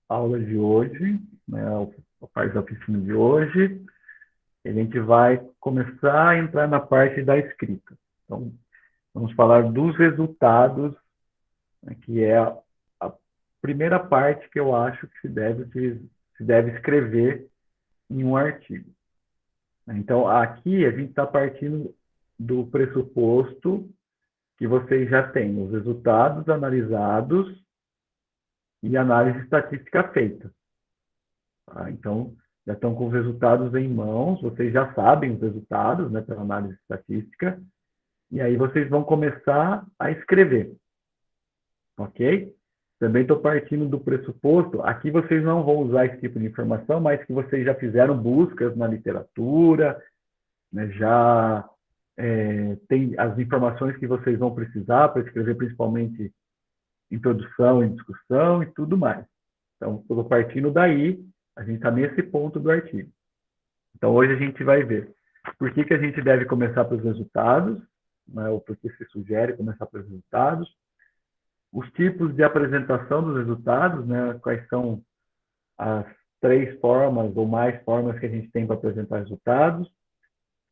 aula de hoje, né, a parte da oficina de hoje, a gente vai começar a entrar na parte da escrita. Então, vamos falar dos resultados, né, que é a primeira parte que eu acho que se deve escrever em um artigo. Então, aqui a gente está partindo do pressuposto que vocês já têm os resultados analisados e análise estatística feita. Tá? Então, já estão com os resultados em mãos, vocês já sabem os resultados, né, pela análise estatística, e aí vocês vão começar a escrever, ok? Também estou partindo do pressuposto, aqui vocês não vão usar esse tipo de informação, mas que vocês já fizeram buscas na literatura, né, já tem as informações que vocês vão precisar para escrever, principalmente introdução e discussão e tudo mais. Então, estou partindo daí, a gente está nesse ponto do artigo. Então, hoje a gente vai ver por que a gente deve começar pelos resultados, né, ou por que se sugere começar pelos resultados, os tipos de apresentação dos resultados, né, quais são as 3 formas ou mais formas que a gente tem para apresentar resultados.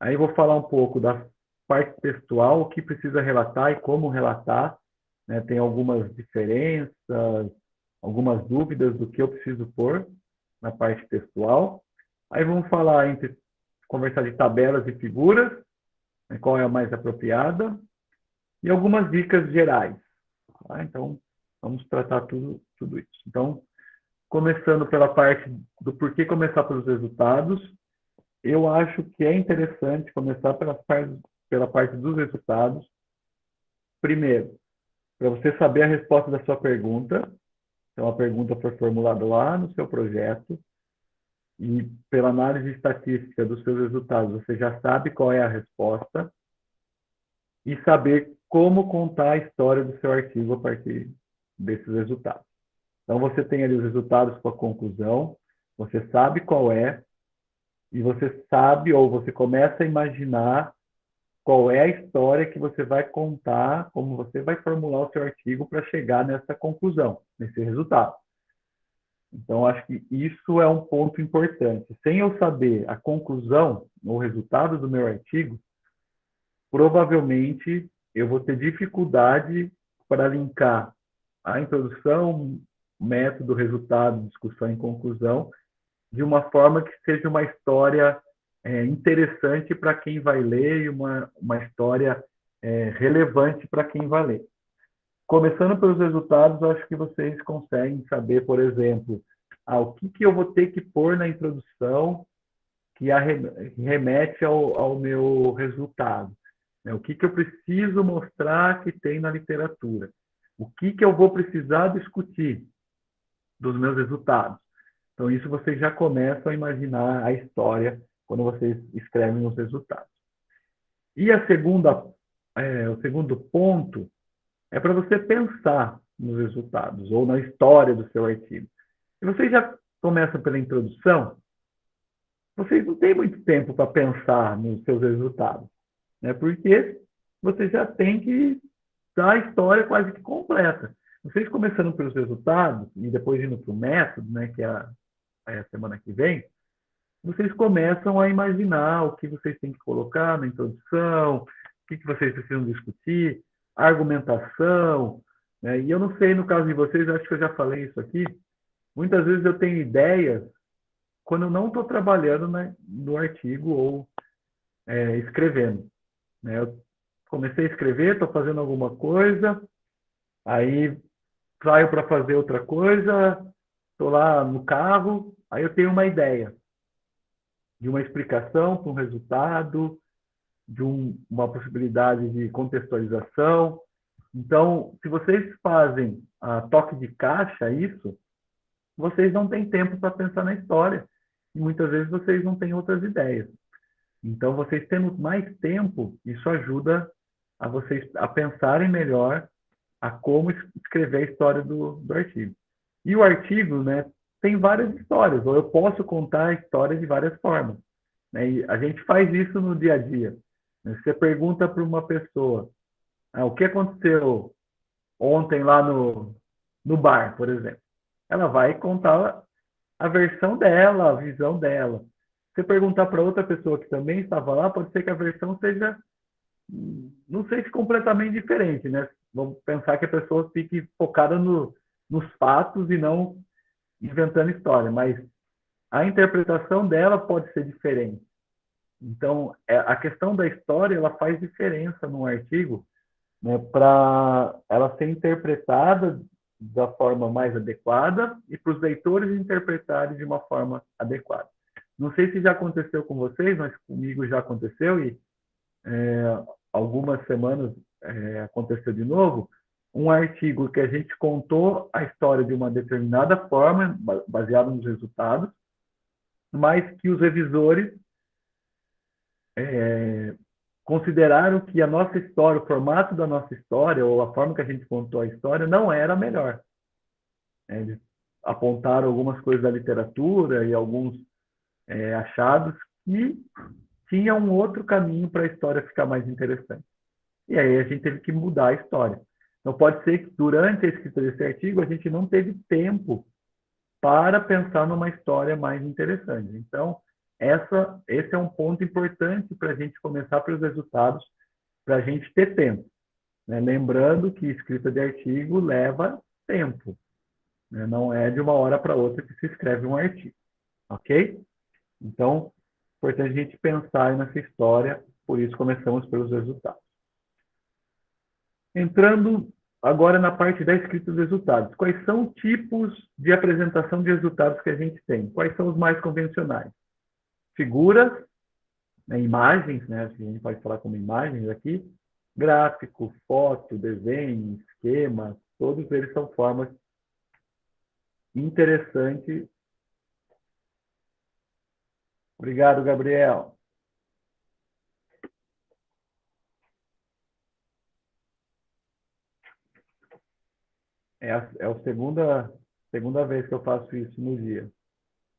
Aí eu vou falar um pouco da parte textual, o que precisa relatar e como relatar, né, tem algumas diferenças, algumas dúvidas do que eu preciso pôr na parte textual. Aí vamos falar conversar de tabelas e figuras, né, qual é a mais apropriada, e algumas dicas gerais. Tá? Então, vamos tratar tudo isso. Então, começando pela parte do porquê começar pelos resultados, eu acho que é interessante começar pela parte dos resultados. Primeiro, para você saber a resposta da sua pergunta. Então, a pergunta foi formulada lá no seu projeto, e pela análise estatística dos seus resultados, você já sabe qual é a resposta, e saber como contar a história do seu artigo a partir desses resultados. Então, você tem ali os resultados com a conclusão, você sabe qual é, e você sabe, ou você começa a imaginar qual é a história que você vai contar, como você vai formular o seu artigo para chegar nessa conclusão, nesse resultado. Então, acho que isso é um ponto importante. Sem eu saber a conclusão, o resultado do meu artigo, provavelmente eu vou ter dificuldade para linkar a introdução, método, resultado, discussão e conclusão, de uma forma que seja uma história interessante para quem vai ler e uma história relevante para quem vai ler. Começando pelos resultados, acho que vocês conseguem saber, por exemplo, o que eu vou ter que pôr na introdução que remete ao meu resultado. Né? O que eu preciso mostrar que tem na literatura. O que eu vou precisar discutir dos meus resultados. Então, isso vocês já começam a imaginar a história quando vocês escrevem os resultados. E o segundo ponto é para você pensar nos resultados ou na história do seu artigo. Se vocês já começam pela introdução, vocês não têm muito tempo para pensar nos seus resultados, né? Porque você já tem que dar a história quase que completa. Vocês começando pelos resultados e depois indo para o método, né, que é a semana que vem, vocês começam a imaginar o que vocês têm que colocar na introdução, o que vocês precisam discutir, a argumentação, né? E eu não sei, no caso de vocês, acho que eu já falei isso aqui, muitas vezes eu tenho ideias quando eu não estou trabalhando no artigo ou escrevendo. Né? Eu comecei a escrever, estou fazendo alguma coisa, aí saio para fazer outra coisa, estou lá no carro, aí eu tenho uma ideia de uma explicação para um resultado, de uma possibilidade de contextualização. Então, se vocês fazem a toque de caixa isso, vocês não têm tempo para pensar na história. E muitas vezes vocês não têm outras ideias. Então, vocês tendo mais tempo, isso ajuda a vocês a pensarem melhor a como escrever a história do artigo. E o artigo, né, tem várias histórias, ou eu posso contar a história de várias formas. Né? E a gente faz isso no dia a dia. Você pergunta para uma pessoa, o que aconteceu ontem lá no bar, por exemplo. ela vai contar a versão dela, a visão dela. Se você perguntar para outra pessoa que também estava lá, pode ser que a versão seja, não sei se completamente diferente, né? Vamos pensar que a pessoa fique focada nos fatos e não inventando história, mas a interpretação dela pode ser diferente. Então, a questão da história, ela faz diferença num artigo, né, para ela ser interpretada da forma mais adequada e para os leitores interpretarem de uma forma adequada. Não sei se já aconteceu com vocês, mas comigo já aconteceu e algumas semanas aconteceu de novo, um artigo que a gente contou a história de uma determinada forma, baseado nos resultados, mas que os revisores consideraram que a nossa história, o formato da nossa história, ou a forma que a gente contou a história, não era a melhor. Eles apontaram algumas coisas da literatura e alguns achados que tinha um outro caminho para a história ficar mais interessante. E aí a gente teve que mudar a história. Então pode ser que durante a escrita desse artigo a gente não teve tempo para pensar numa história mais interessante. Então, esse é um ponto importante para a gente começar pelos resultados, para a gente ter tempo. Né? Lembrando que escrita de artigo leva tempo. Né? Não é de uma hora para outra que se escreve um artigo. Ok? Então, é importante a gente pensar nessa história, por isso começamos pelos resultados. Entrando agora na parte da escrita dos resultados. Quais são os tipos de apresentação de resultados que a gente tem? Quais são os mais convencionais? Figuras, né, imagens, né, a gente pode falar como imagens aqui, gráfico, foto, desenho, esquema, todos eles são formas interessantes. Obrigado, Gabriel. É a segunda vez que eu faço isso no dia.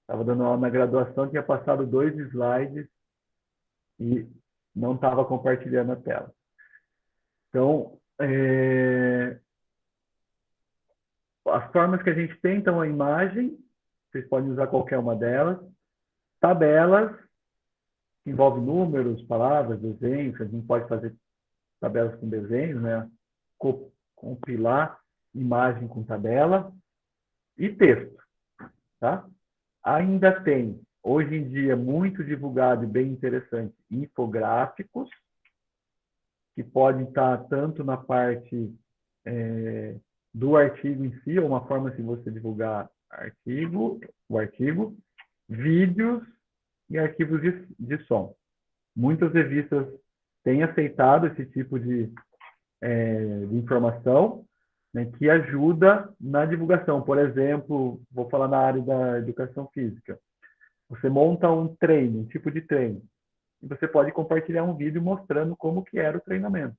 Estava dando aula na graduação, tinha passado 2 slides e não estava compartilhando a tela. Então, as formas que a gente tem, então, a imagem, vocês podem usar qualquer uma delas. Tabelas, que envolve números, palavras, desenhos, a gente pode fazer tabelas com desenhos, né? Compilar imagem com tabela e texto, tá? Ainda tem, hoje em dia, muito divulgado e bem interessante, infográficos, que podem estar tanto na parte do artigo em si, ou uma forma de você divulgar o artigo, vídeos e arquivos de som. Muitas revistas têm aceitado esse tipo de informação, né, que ajuda na divulgação. Por exemplo, vou falar na área da educação física. Você monta um treino, um tipo de treino, e você pode compartilhar um vídeo mostrando como que era o treinamento,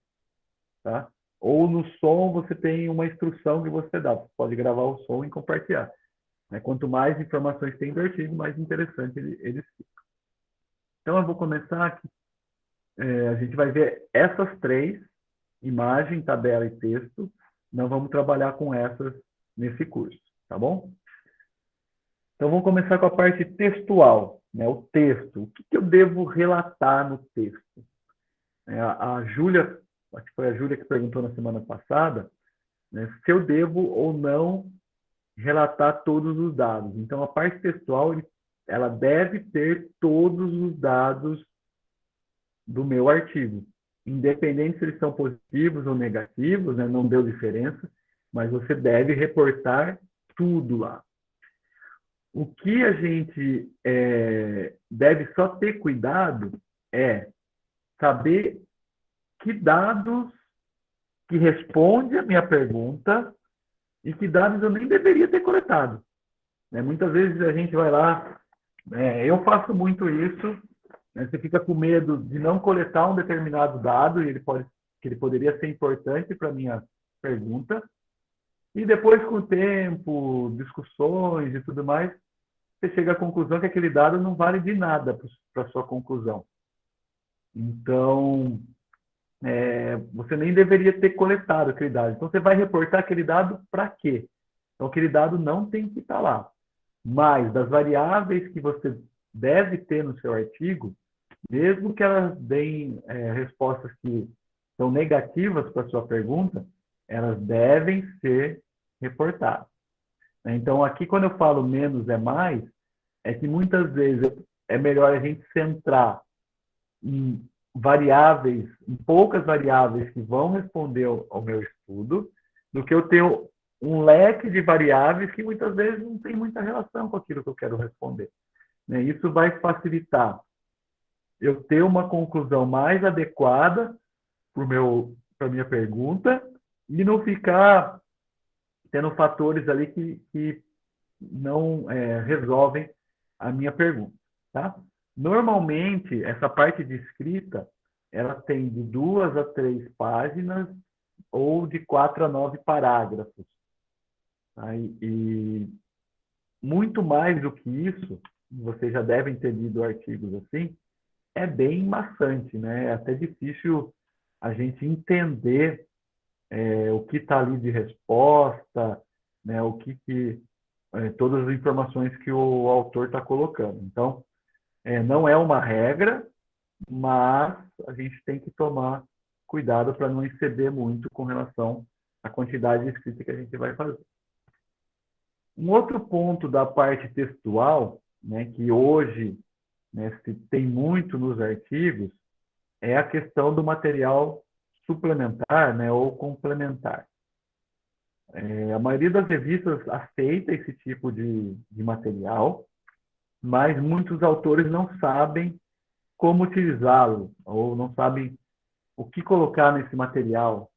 tá? Ou no som você tem uma instrução que você dá, você pode gravar o som e compartilhar. Né? Quanto mais informações tem do artigo, mais interessante eles ficam. Então eu vou começar aqui. A gente vai ver essas três, imagem, tabela e texto. Não vamos trabalhar com essas nesse curso, tá bom? Então vamos começar com a parte textual, né? O texto. O que eu devo relatar no texto? A Júlia, acho que foi a Júlia que perguntou na semana passada, né, se eu devo ou não relatar todos os dados. Então, a parte textual, ela deve ter todos os dados do meu artigo, independente se eles são positivos ou negativos, né, não deu diferença, mas você deve reportar tudo lá. O que a gente deve só ter cuidado é saber que dados que responde a minha pergunta e que dados eu nem deveria ter coletado. Né? Muitas vezes a gente vai lá, eu faço muito isso, né? Você fica com medo de não coletar um determinado dado e que ele poderia ser importante para a minha pergunta, e depois, com o tempo, discussões e tudo mais, você chega à conclusão que aquele dado não vale de nada para a sua conclusão. Então, você nem deveria ter coletado aquele dado. Então, você vai reportar aquele dado para quê? Então, aquele dado não tem que estar lá. Mas, das variáveis que você deve ter no seu artigo, mesmo que elas deem respostas que são negativas para a sua pergunta, elas devem ser reportadas. Então, aqui, quando eu falo menos é mais, é que muitas vezes é melhor a gente centrar em variáveis, em poucas variáveis que vão responder ao meu estudo, do que eu ter um leque de variáveis que muitas vezes não tem muita relação com aquilo que eu quero responder. Isso vai facilitar eu ter uma conclusão mais adequada para a minha pergunta e não ficar tendo fatores ali que não resolvem a minha pergunta, tá? Normalmente, essa parte de escrita, ela tem de 2 a 3 páginas ou de 4 a 9 parágrafos. Tá? E muito mais do que isso, vocês já devem ter lido artigos assim, é bem maçante, né? É até difícil a gente entender o que está ali de resposta, né? Todas as informações que o autor está colocando. Então, não é uma regra, mas a gente tem que tomar cuidado para não exceder muito com relação à quantidade de escrita que a gente vai fazer. Um outro ponto da parte textual, né, que hoje, né, se tem muito nos artigos, é a questão do material suplementar, né, ou complementar. A maioria das revistas aceita esse tipo de material, mas muitos autores não sabem como utilizá-lo, ou não sabem o que colocar nesse material.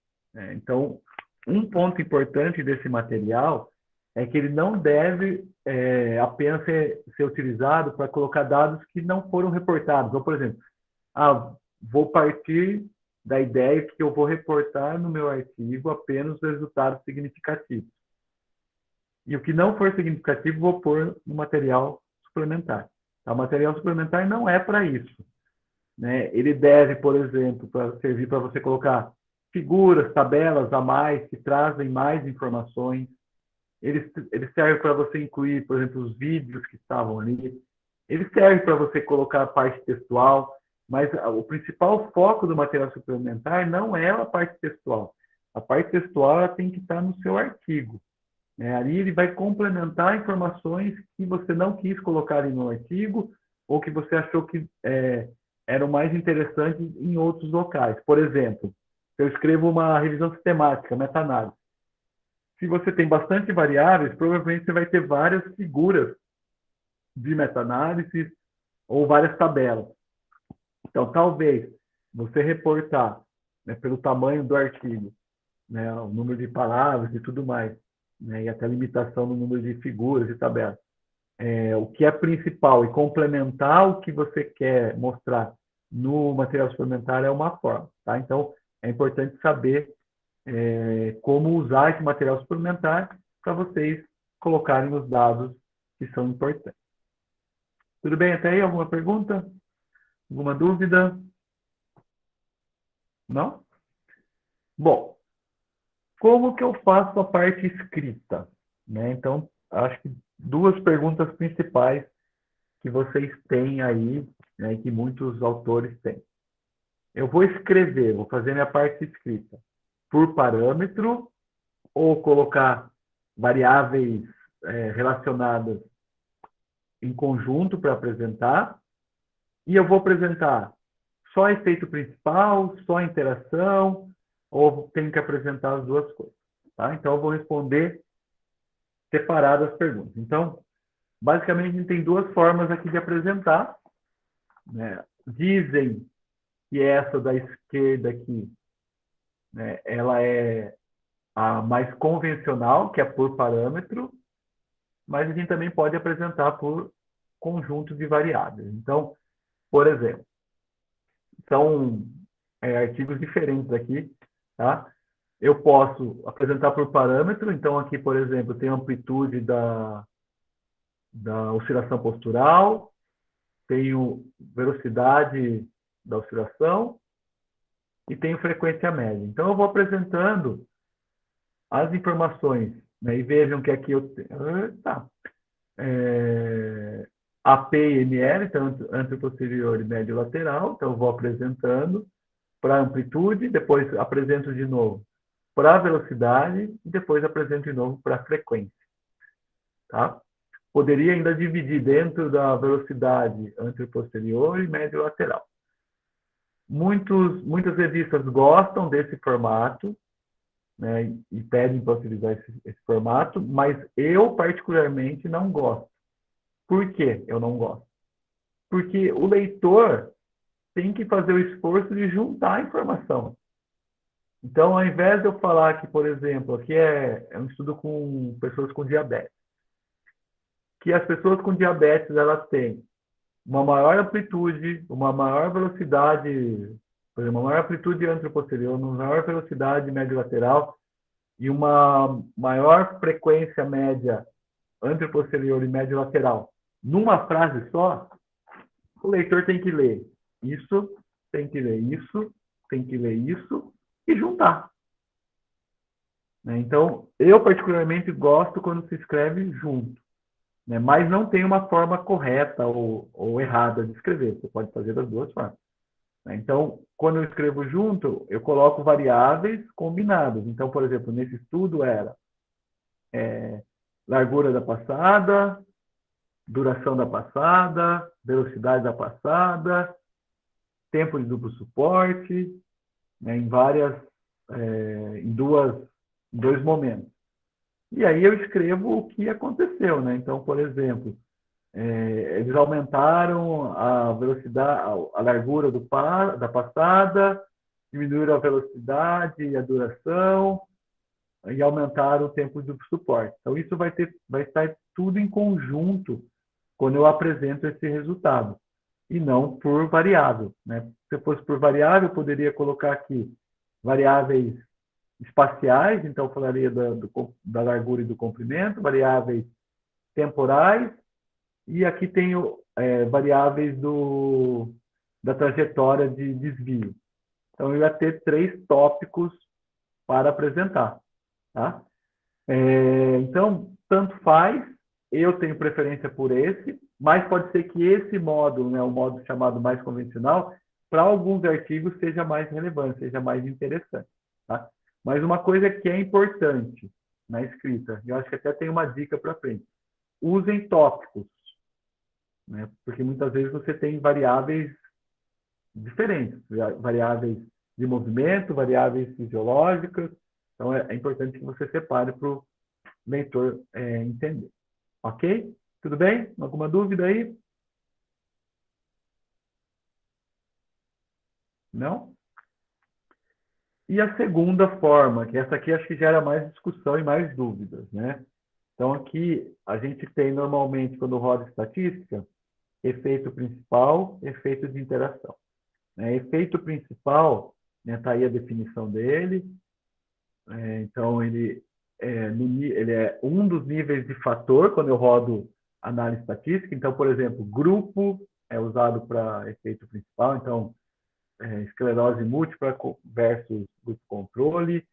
Então, um ponto importante desse material é que ele não deve apenas ser utilizado para colocar dados que não foram reportados. Ou, por exemplo, vou partir da ideia que eu vou reportar no meu artigo apenas os resultados significativos. E o que não for significativo, vou pôr no material suplementar. O material suplementar não é para isso. Né? Ele deve, por exemplo, servir para você colocar figuras, tabelas a mais, que trazem mais informações. Ele serve para você incluir, por exemplo, os vídeos que estavam ali. Ele serve para você colocar a parte textual, mas o principal foco do material suplementar não é a parte textual. A parte textual ela tem que estar no seu artigo. Ali ele vai complementar informações que você não quis colocar ali no artigo ou que você achou que eram mais interessantes em outros locais. Por exemplo, se eu escrevo uma revisão sistemática, meta-análise, se você tem bastante variáveis, provavelmente você vai ter várias figuras de meta-análise ou várias tabelas. Então, talvez você reportar, né, pelo tamanho do artigo, né, o número de palavras e tudo mais, né, e até a limitação no número de figuras e tabelas. O que é principal e complementar o que você quer mostrar no material suplementar é uma forma. Tá? Então, é importante saber como usar esse material suplementar para vocês colocarem os dados que são importantes. Tudo bem até aí? Alguma pergunta? Alguma dúvida? Não? Bom, como que eu faço a parte escrita? Né? Então, acho que 2 perguntas principais que vocês têm aí, né, que muitos autores têm. Eu vou escrever, vou fazer minha parte escrita por parâmetro ou colocar variáveis relacionadas em conjunto para apresentar, e eu vou apresentar só efeito principal, só interação, ou tenho que apresentar as duas coisas. Tá? Então, eu vou responder separado as perguntas. Então, basicamente, a gente tem 2 formas aqui de apresentar. Né? Dizem que essa da esquerda aqui, né, ela é a mais convencional, que é por parâmetro, mas a gente também pode apresentar por conjunto de variáveis. Então, por exemplo, são artigos diferentes aqui, tá? Eu posso apresentar por parâmetro, então aqui, por exemplo, tem a amplitude da oscilação postural, tenho velocidade da oscilação e tenho frequência média. Então, eu vou apresentando as informações Né? E vejam que aqui eu tenho... Tá. AP e ML, então anteroposterior e médio lateral. Então, eu vou apresentando para amplitude, depois apresento de novo para velocidade e depois apresento de novo para frequência. Tá? Poderia ainda dividir dentro da velocidade anteroposterior e médio lateral. Muitas revistas gostam desse formato, né, e pedem para utilizar esse formato, mas eu particularmente não gosto. Por que eu não gosto? Porque o leitor tem que fazer o esforço de juntar a informação. Então, ao invés de eu falar que, por exemplo, aqui é um estudo com pessoas com diabetes, que as pessoas com diabetes elas têm uma maior amplitude, uma maior velocidade, por exemplo, uma maior amplitude anteroposterior, uma maior velocidade médio lateral e uma maior frequência média anteroposterior e médio lateral. Numa frase só, o leitor tem que ler isso, tem que ler isso, tem que ler isso e juntar. Então, eu particularmente gosto quando se escreve junto, né? Mas não tem uma forma correta ou errada de escrever. Você pode fazer das duas formas. Então, quando eu escrevo junto, eu coloco variáveis combinadas. Então, por exemplo, nesse estudo era largura da passada, duração da passada, velocidade da passada, tempo de duplo suporte, né, em dois momentos. E aí eu escrevo o que aconteceu, né? Então, por exemplo, eles aumentaram a velocidade, a largura da passada, diminuíram a velocidade e a duração e aumentaram o tempo de suporte. Então, isso vai estar tudo em conjunto quando eu apresento esse resultado, e não por variável, né? Se fosse por variável, eu poderia colocar aqui variáveis espaciais, então eu falaria da largura e do comprimento, variáveis temporais, e aqui tenho variáveis da trajetória de desvio. Então, eu ia ter 3 tópicos para apresentar. Tá? Então, tanto faz, eu tenho preferência por esse, mas pode ser que esse módulo, né, o módulo chamado mais convencional, para alguns artigos seja mais relevante, seja mais interessante. Tá? Mas uma coisa que é importante na escrita, eu acho que até tem uma dica para frente, usem tópicos, né? Porque muitas vezes você tem variáveis diferentes, variáveis de movimento, variáveis fisiológicas, então é importante que você separe para o leitor entender. Ok? Tudo bem? Alguma dúvida aí? Não? E a segunda forma, que essa aqui acho que gera mais discussão e mais dúvidas, né? Então aqui a gente tem normalmente, quando roda estatística, efeito principal, efeito de interação. Efeito principal, está aí a definição dele, então ele é um dos níveis de fator quando eu rodo análise estatística. Então, por exemplo, grupo é usado para efeito principal, então esclerose múltipla versus grupo controle,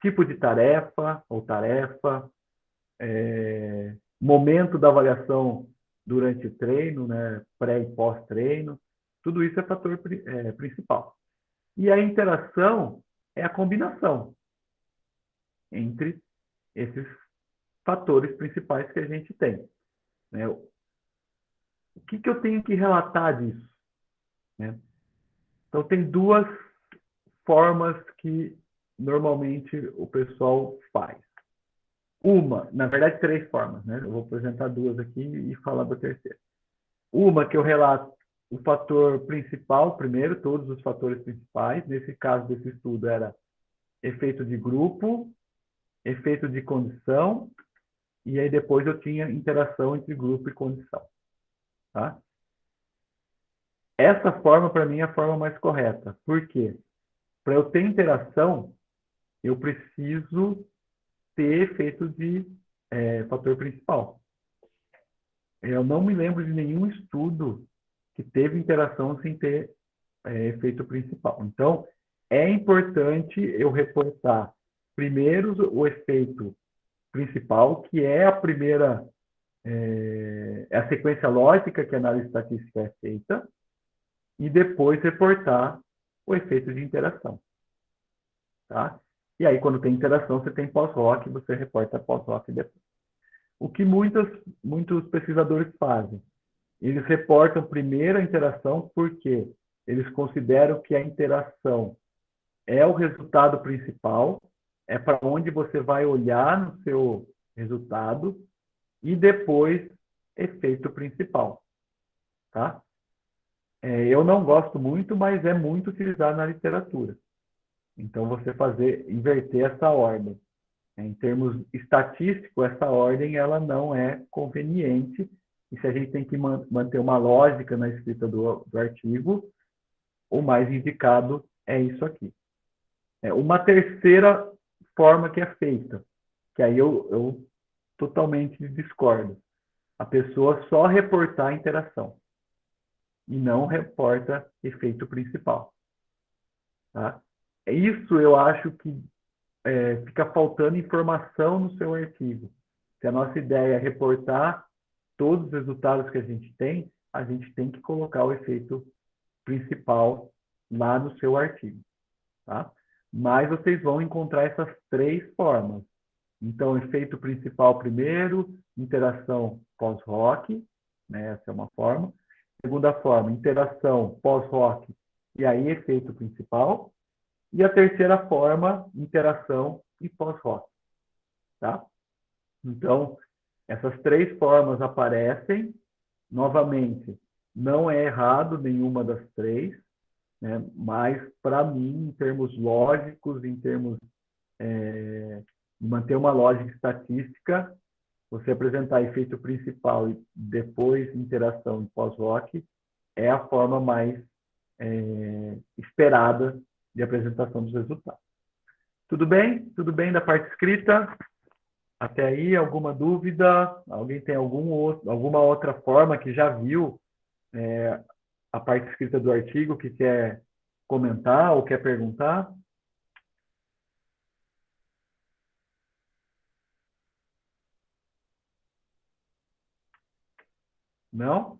tipo de tarefa ou tarefa, momento da avaliação durante o treino, né, pré e pós-treino, tudo isso é fator principal. E a interação é a combinação entre esses fatores principais que a gente tem. Né? O que eu tenho que relatar disso? Né? Então, tem 2 formas que normalmente o pessoal faz. Na verdade, 3 formas. Né? Eu vou apresentar 2 aqui e falar da terceira. Uma que eu relato o fator principal primeiro, todos os fatores principais. Nesse caso desse estudo era efeito de grupo, efeito de condição, e aí depois eu tinha interação entre grupo e condição. Tá? Essa forma, para mim, é a forma mais correta. Por quê? Para eu ter interação, eu preciso ter efeito de fator principal. Eu não me lembro de nenhum estudo que teve interação sem ter efeito principal. Então, é importante eu reportar primeiro o efeito principal, que é a primeira, é a sequência lógica que a análise estatística é feita, e depois reportar o efeito de interação. Tá? E aí, quando tem interação, você tem pós-hoc, você reporta pós-hoc depois. O que muitos pesquisadores fazem? Eles reportam primeiro a interação porque eles consideram que a interação é o resultado principal, é para onde você vai olhar no seu resultado, e depois efeito principal. Tá? Eu não gosto muito, mas é muito utilizado na literatura. Então, você inverter essa ordem. Em termos estatísticos, essa ordem ela não é conveniente, e se a gente tem que manter uma lógica na escrita do artigo, o mais indicado é isso aqui. Uma terceira forma que é feita, que aí eu totalmente discordo. A pessoa só reportar a interação e não reporta efeito principal. Tá? Isso eu acho que fica faltando informação no seu artigo. Se a nossa ideia é reportar todos os resultados que a gente tem que colocar o efeito principal lá no seu artigo. Tá? Mas vocês vão encontrar essas três formas. Então, efeito principal primeiro, interação pós-hoc, né? Essa é uma forma. Segunda forma, interação pós-hoc, e aí efeito principal. E a terceira forma, interação e pós-hoc. Tá? Então, essas três formas aparecem. Novamente, não é errado nenhuma das três, né? Mas, para mim, em termos lógicos, em termos de manter uma lógica estatística, você apresentar efeito principal e depois interação e pós-hoc é a forma mais esperada de apresentação dos resultados. Tudo bem? Tudo bem da parte escrita? Até aí, alguma dúvida? Alguém tem alguma outra forma que já viu a parte escrita do artigo que quer comentar ou quer perguntar? Não?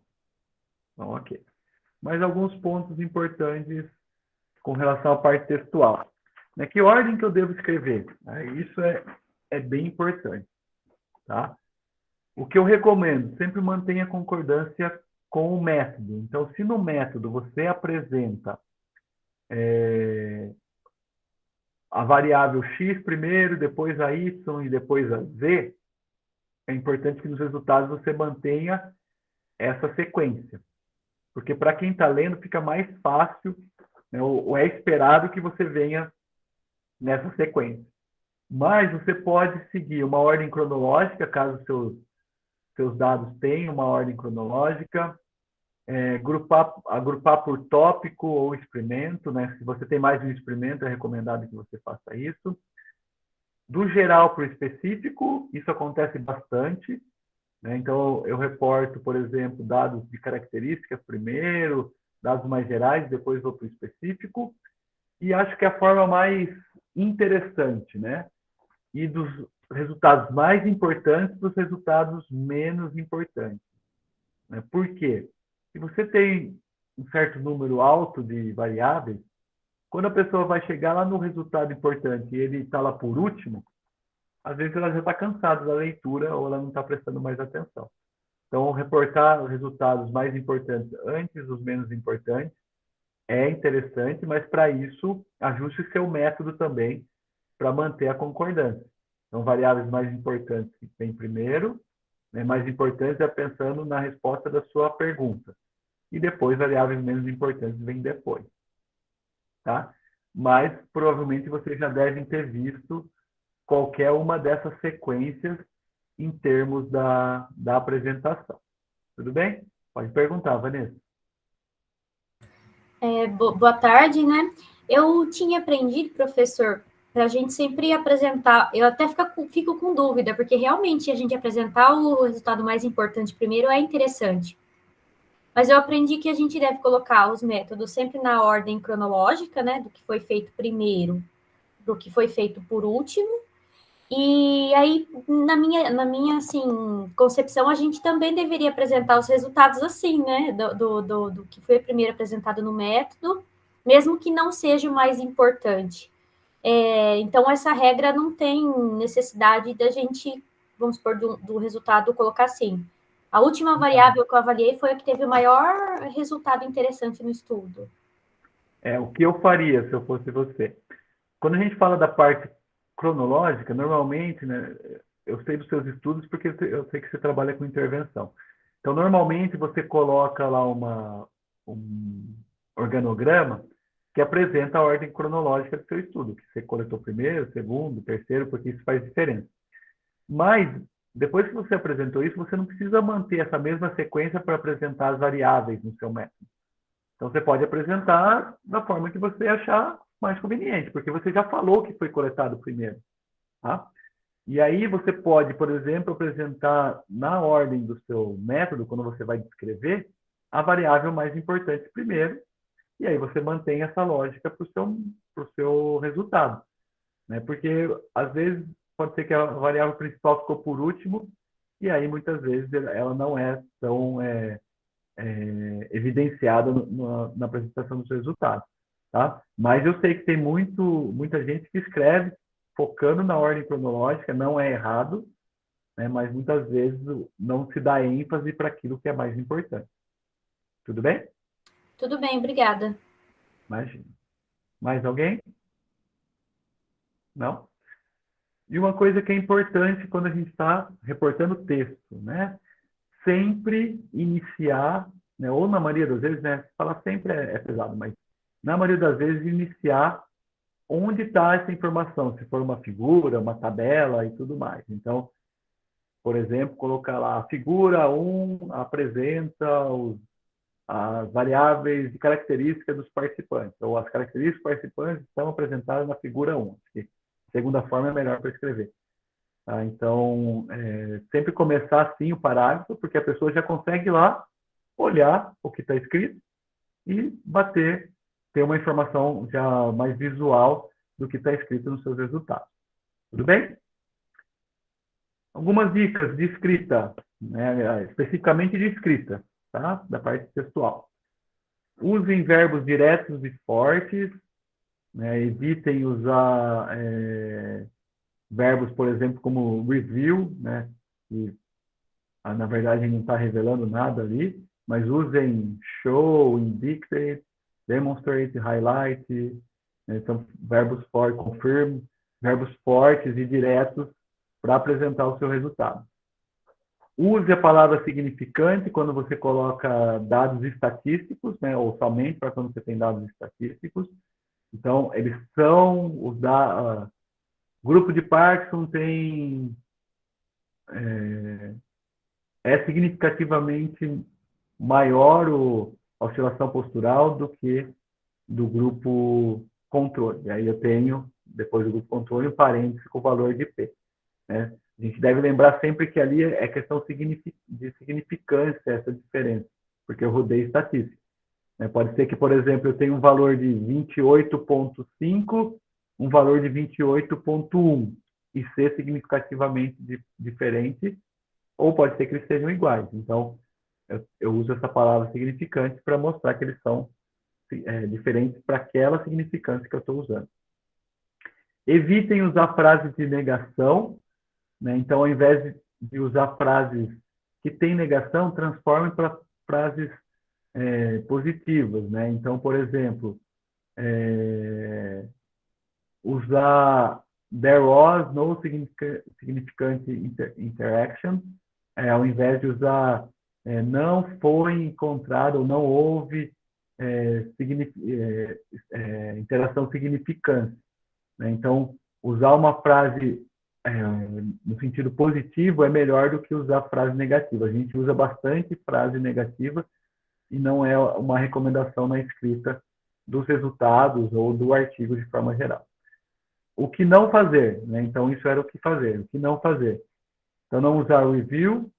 Então, ok. Mais alguns pontos importantes com relação à parte textual. Que ordem que eu devo escrever? Isso é bem importante. Tá? O que eu recomendo, sempre mantenha concordância com o método. Então, se no método você apresenta a variável x primeiro, depois a y e depois a z, é importante que nos resultados você mantenha essa sequência. Porque para quem está lendo fica mais fácil, né, ou é esperado que você venha nessa sequência. Mas você pode seguir uma ordem cronológica, caso seus dados tenham uma ordem cronológica, agrupar por tópico ou experimento, né? Se você tem mais de um experimento, é recomendado que você faça isso. Do geral para o específico, isso acontece bastante, né? Então, eu reporto, por exemplo, dados de características primeiro, dados mais gerais, depois vou para o específico, e acho que é a forma mais interessante, né? E dos resultados mais importantes para os resultados menos importantes. Né? Por quê? Se você tem um certo número alto de variáveis, quando a pessoa vai chegar lá no resultado importante e ele está lá por último, às vezes ela já está cansada da leitura ou ela não está prestando mais atenção. Então, reportar os resultados mais importantes antes dos menos importantes é interessante, mas para isso, ajuste seu método também para manter a concordância. Então, variáveis mais importantes que vêm primeiro, né, mais importantes é pensando na resposta da sua pergunta. E depois, variáveis menos importantes vêm depois. Tá? Mas, provavelmente, vocês já devem ter visto qualquer uma dessas sequências em termos da apresentação. Tudo bem? Pode perguntar, Vanessa. Boa tarde, né? Eu tinha aprendido, professor, para a gente sempre apresentar, eu até fico com dúvida, porque realmente a gente apresentar o resultado mais importante primeiro é interessante. Mas eu aprendi que a gente deve colocar os métodos sempre na ordem cronológica, né? Do que foi feito primeiro, do que foi feito por último. E aí, na minha assim, concepção, a gente também deveria apresentar os resultados assim, né? Do que foi primeiro apresentado no método, mesmo que não seja o mais importante. Então, essa regra não tem necessidade da gente, vamos supor, do resultado colocar assim. A última variável que eu avaliei foi a que teve o maior resultado interessante no estudo. O que eu faria se eu fosse você? Quando a gente fala da parte cronológica, normalmente, né, eu sei dos seus estudos porque eu sei que você trabalha com intervenção. Então, normalmente você coloca lá um organograma que apresenta a ordem cronológica do seu estudo, que você coletou primeiro, segundo, terceiro, porque isso faz diferença. Mas, depois que você apresentou isso, você não precisa manter essa mesma sequência para apresentar as variáveis no seu método. Então, você pode apresentar da forma que você achar mais conveniente, porque você já falou que foi coletado primeiro. Tá? E aí você pode, por exemplo, apresentar na ordem do seu método, quando você vai descrever, a variável mais importante primeiro, e aí você mantém essa lógica para o seu resultado. Né? Porque, às vezes, pode ser que a variável principal ficou por último, e aí, muitas vezes, ela não é tão evidenciada na apresentação dos resultados. Tá? Mas eu sei que tem muita gente que escreve focando na ordem cronológica, não é errado, né? Mas muitas vezes não se dá ênfase para aquilo que é mais importante. Tudo bem? Tudo bem, obrigada. Imagina. Mais alguém? Não? E uma coisa que é importante quando a gente está reportando texto, né? Sempre iniciar, né? Ou na maioria das vezes, né? Falar sempre é pesado, mas na maioria das vezes iniciar onde está essa informação, se for uma figura, uma tabela e tudo mais. Então, por exemplo, colocar lá, a figura 1 apresenta as variáveis de característica dos participantes, ou as características dos participantes estão apresentadas na figura 1. Que segunda forma é melhor para escrever. Tá? Então, sempre começar assim o parágrafo, porque a pessoa já consegue ir lá olhar o que está escrito e ter uma informação já mais visual do que está escrito nos seus resultados. Tudo bem? Algumas dicas de escrita, né, especificamente de escrita, tá? Da parte textual. Usem verbos diretos e fortes, né? Evitem usar verbos, por exemplo, como review, né? Que na verdade não está revelando nada ali, mas usem show, indicate, demonstrate, highlight, né? São verbos fortes, confirm, verbos fortes e diretos para apresentar o seu resultado. Use a palavra significante quando você coloca dados estatísticos, né, ou somente para quando você tem dados estatísticos. Então, eles são os da grupo de Parkinson tem significativamente maior a oscilação postural do que do grupo controle. E aí eu tenho, depois do grupo controle, um parênteses com o valor de P. Né? A gente deve lembrar sempre que ali é questão de significância essa diferença, porque eu rodei estatística. Né? Pode ser que, por exemplo, eu tenha um valor de 28,5, um valor de 28,1 e ser significativamente diferente, ou pode ser que eles sejam iguais. Então, eu uso essa palavra significante para mostrar que eles são diferentes para aquela significância que eu estou usando. Evitem usar frases de negação, né? Então, ao invés de usar frases que têm negação, transformem para frases positivas. Né? Então, por exemplo, usar there was no significant interaction, ao invés de usar não foi encontrado ou não houve interação significante. Né? Então, usar uma frase no sentido positivo é melhor do que usar frase negativa. A gente usa bastante frase negativa e não é uma recomendação na escrita dos resultados ou do artigo de forma geral. O que não fazer, né? Então, isso era o que fazer. O que não fazer? Então, não usar o review,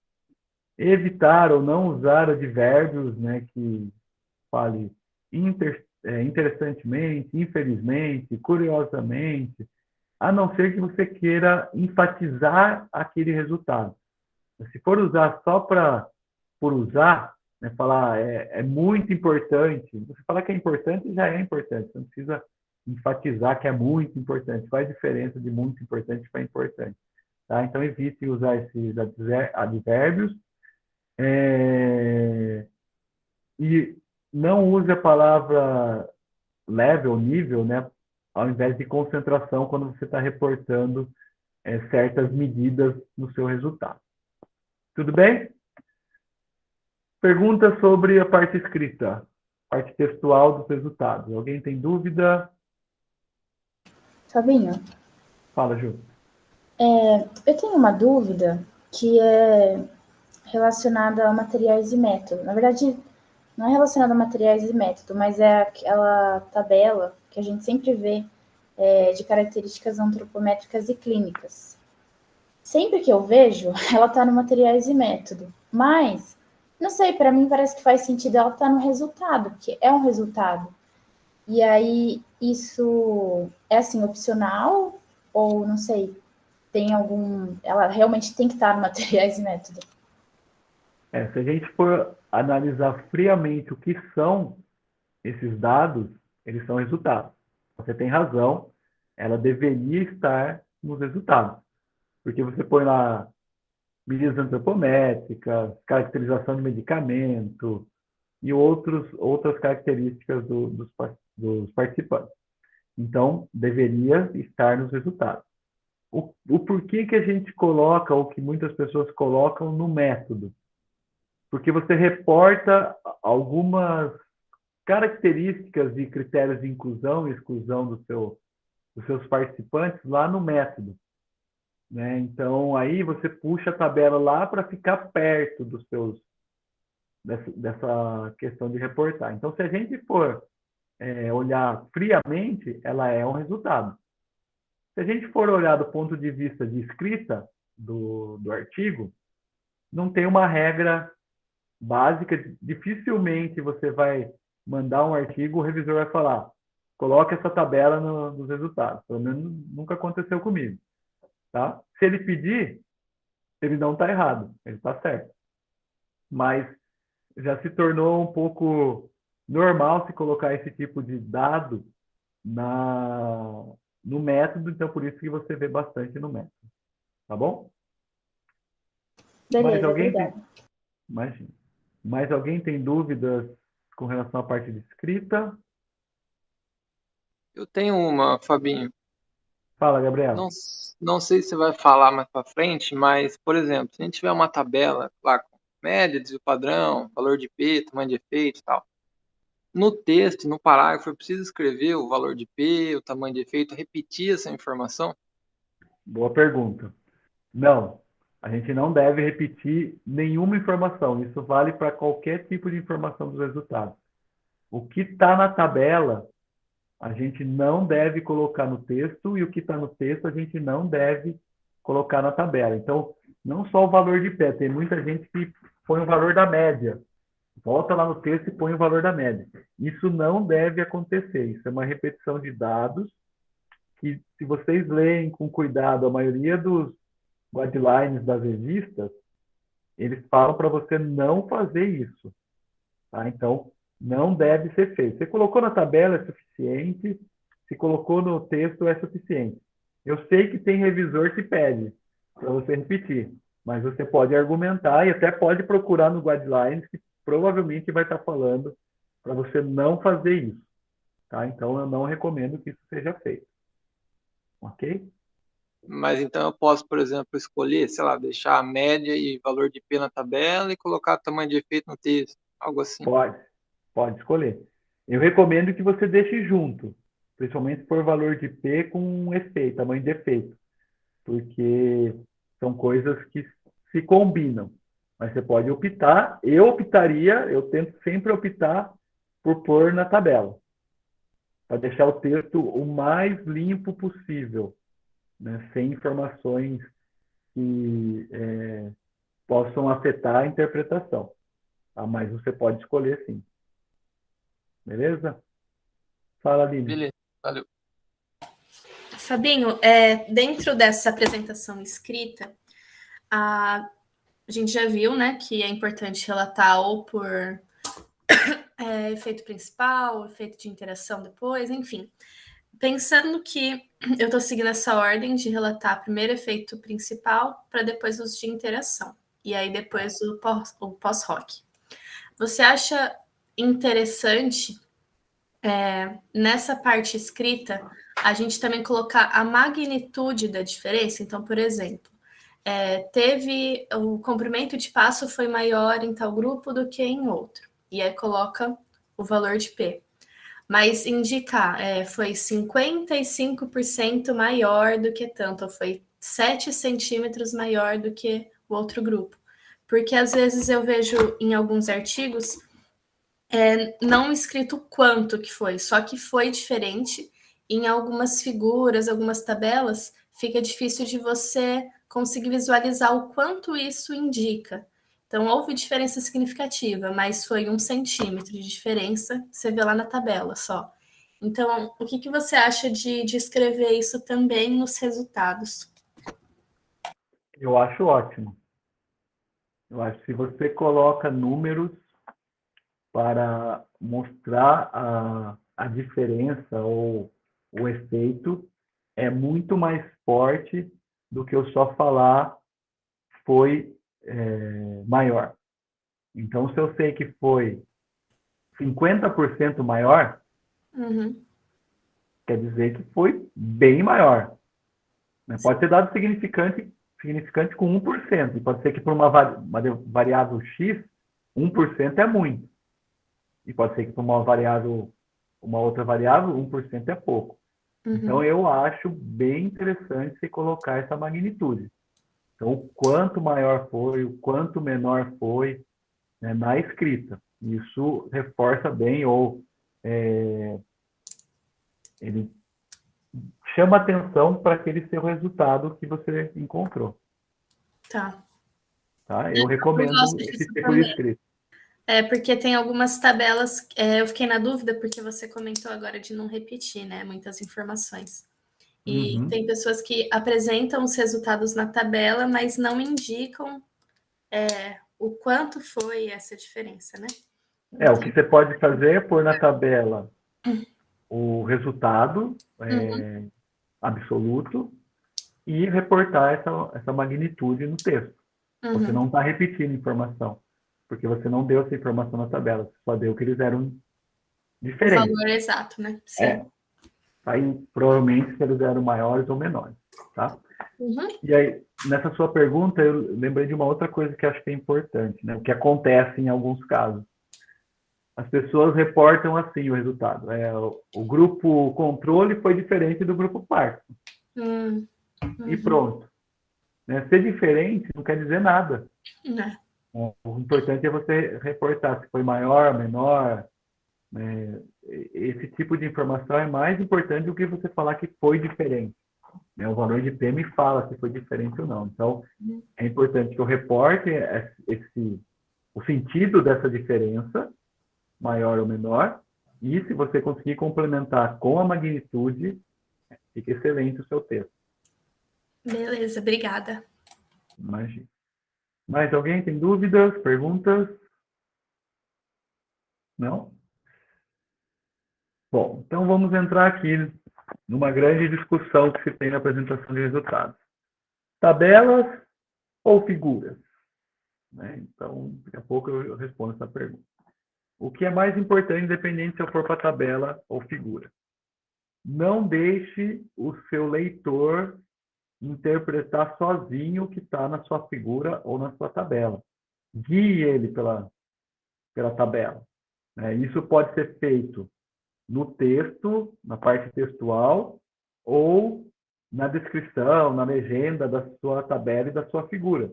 evitar ou não usar advérbios, né, que fale interessantemente, infelizmente, curiosamente. a não ser que você queira enfatizar aquele resultado. Se for usar só por usar, né, falar é muito importante, você falar que é importante já é importante, você não precisa enfatizar que é muito importante. Qual é a diferença de muito importante para importante? Tá? Então, evite usar esses advérbios e não use a palavra level, nível, né, ao invés de concentração quando você está reportando certas medidas no seu resultado. Tudo bem? Pergunta sobre a parte escrita, parte textual dos resultados. Alguém tem dúvida? Fabinho, Fala, Ju. eu tenho uma dúvida que é relacionada a materiais e método. Na verdade, não é relacionada a materiais e método, mas é aquela tabela que a gente sempre vê de características antropométricas e clínicas. Sempre que eu vejo, ela está no materiais e método, mas não sei, para mim parece que faz sentido ela estar no resultado, porque é um resultado. E aí, isso é assim, opcional? Ou não sei, tem algum. Ela realmente tem que estar no materiais e método? Se a gente for analisar friamente o que são esses dados, eles são resultados. Você tem razão, ela deveria estar nos resultados. Porque você põe lá medidas antropométricas, caracterização de medicamento e outras características dos participantes. Então, deveria estar nos resultados. O porquê que a gente coloca, ou que muitas pessoas colocam no método? Porque você reporta algumas características e critérios de inclusão e exclusão dos seus participantes lá no método. Né? Então, aí você puxa a tabela lá para ficar perto dessa questão de reportar. Então, se a gente for olhar friamente, ela é um resultado. Se a gente for olhar do ponto de vista de escrita do artigo, não tem uma regra básica, dificilmente você vai mandar um artigo, o revisor vai falar, coloque essa tabela nos resultados. Pelo menos nunca aconteceu comigo. Tá? Se ele pedir, ele não está errado, ele está certo. Mas já se tornou um pouco normal se colocar esse tipo de dado no método, então por isso que você vê bastante no método. Tá bom? Mais Beleza, alguém obrigada. tem, imagina. Mais alguém tem dúvidas com relação à parte de escrita? Eu tenho uma, Fabinho. Fala, Gabriel. Não sei se você vai falar mais para frente, mas, por exemplo, se a gente tiver uma tabela lá com média, desvio padrão, valor de P, tamanho de efeito e tal, no texto, no parágrafo, eu preciso escrever o valor de P, o tamanho de efeito, repetir essa informação? Boa pergunta. Não, a gente não deve repetir nenhuma informação. Isso vale para qualquer tipo de informação dos resultados. O que está na tabela, a gente não deve colocar no texto, e o que está no texto, a gente não deve colocar na tabela. Então, não só o valor de pé, tem muita gente que põe o valor da média. Volta lá no texto e põe o valor da média. Isso não deve acontecer. Isso é uma repetição de dados que, se vocês leem com cuidado a maioria dos guidelines das revistas, eles falam para você não fazer isso. Tá? Então, não deve ser feito. Você colocou na tabela é suficiente, se colocou no texto é suficiente. Eu sei que tem revisor que pede para você repetir, mas você pode argumentar e até pode procurar no guidelines que provavelmente vai estar falando para você não fazer isso. Tá? Então, eu não recomendo que isso seja feito. Ok? Mas então eu posso, por exemplo, escolher, sei lá, deixar a média e valor de P na tabela e colocar tamanho de efeito no texto, algo assim. Pode escolher. Eu recomendo que você deixe junto, principalmente por valor de P com efeito, tamanho de efeito, porque são coisas que se combinam. Mas você pode optar, eu tento sempre optar por pôr na tabela, para deixar o texto o mais limpo possível, né, sem informações que possam afetar a interpretação. Tá? Mas você pode escolher sim. Beleza? Fala, Aline. Beleza, valeu. Fabinho, dentro dessa apresentação escrita, a gente já viu, né, que é importante relatar ou por efeito principal, efeito de interação depois, enfim. Pensando que eu estou seguindo essa ordem de relatar primeiro efeito principal para depois os de interação. E aí depois o pós-hoc. Você acha interessante, nessa parte escrita, a gente também colocar a magnitude da diferença? Então, por exemplo, teve o comprimento de passo foi maior em tal grupo do que em outro. E aí coloca o valor de P. Mas indicar, foi 55% maior do que tanto, ou foi 7 centímetros maior do que o outro grupo. Porque às vezes eu vejo em alguns artigos não escrito quanto que foi, só que foi diferente. Em algumas figuras, algumas tabelas, fica difícil de você conseguir visualizar o quanto isso indica. Então, houve diferença significativa, mas foi 1 centímetro de diferença, você vê lá na tabela só. Então, o que você acha de escrever isso também nos resultados? Eu acho ótimo. Eu acho que se você coloca números para mostrar a diferença ou o efeito, é muito mais forte do que eu só falar foi maior. Então, se eu sei que foi 50% maior, quer dizer que foi bem maior. Pode ser dado significante com 1%. E pode ser que por uma variável X, 1% é muito. E pode ser que por uma outra variável, 1% é pouco. Então, eu acho bem interessante você colocar essa magnitude. Então, o quanto maior foi, o quanto menor foi, né, na escrita. Isso reforça bem, ou ele chama atenção para aquele seu resultado que você encontrou. Tá. Eu recomendo esse tipo de escrita. Porque tem algumas tabelas, eu fiquei na dúvida porque você comentou agora de não repetir, né, muitas informações. E tem pessoas que apresentam os resultados na tabela, mas não indicam o quanto foi essa diferença, né? O que você pode fazer é pôr na tabela o resultado absoluto e reportar essa magnitude no texto. Você não está repetindo informação, porque você não deu essa informação na tabela, você só deu que eles eram diferentes. O valor exato, né? Sim. Aí, provavelmente, se eles eram maiores ou menores, tá? E aí, nessa sua pergunta, eu lembrei de uma outra coisa que acho que é importante, né? O que acontece em alguns casos. As pessoas reportam assim o resultado. O grupo controle foi diferente do grupo parto. E pronto. Ser diferente não quer dizer nada. O importante é você reportar se foi maior, menor. Esse tipo de informação é mais importante do que você falar que foi diferente. O valor de P me fala se foi diferente ou não. Então, é importante que eu reporte o sentido dessa diferença, maior ou menor, e se você conseguir complementar com a magnitude, fica excelente o seu texto. Beleza, obrigada. Imagina. Mais alguém tem dúvidas, perguntas? Não? Bom, então vamos entrar aqui numa grande discussão que se tem na apresentação de resultados. Tabelas ou figuras? Então, daqui a pouco eu respondo essa pergunta. O que é mais importante, independente se eu for para tabela ou figura? Não deixe o seu leitor interpretar sozinho o que está na sua figura ou na sua tabela. Guie ele pela tabela. Isso pode ser feito no texto, na parte textual, ou na descrição, na legenda da sua tabela e da sua figura.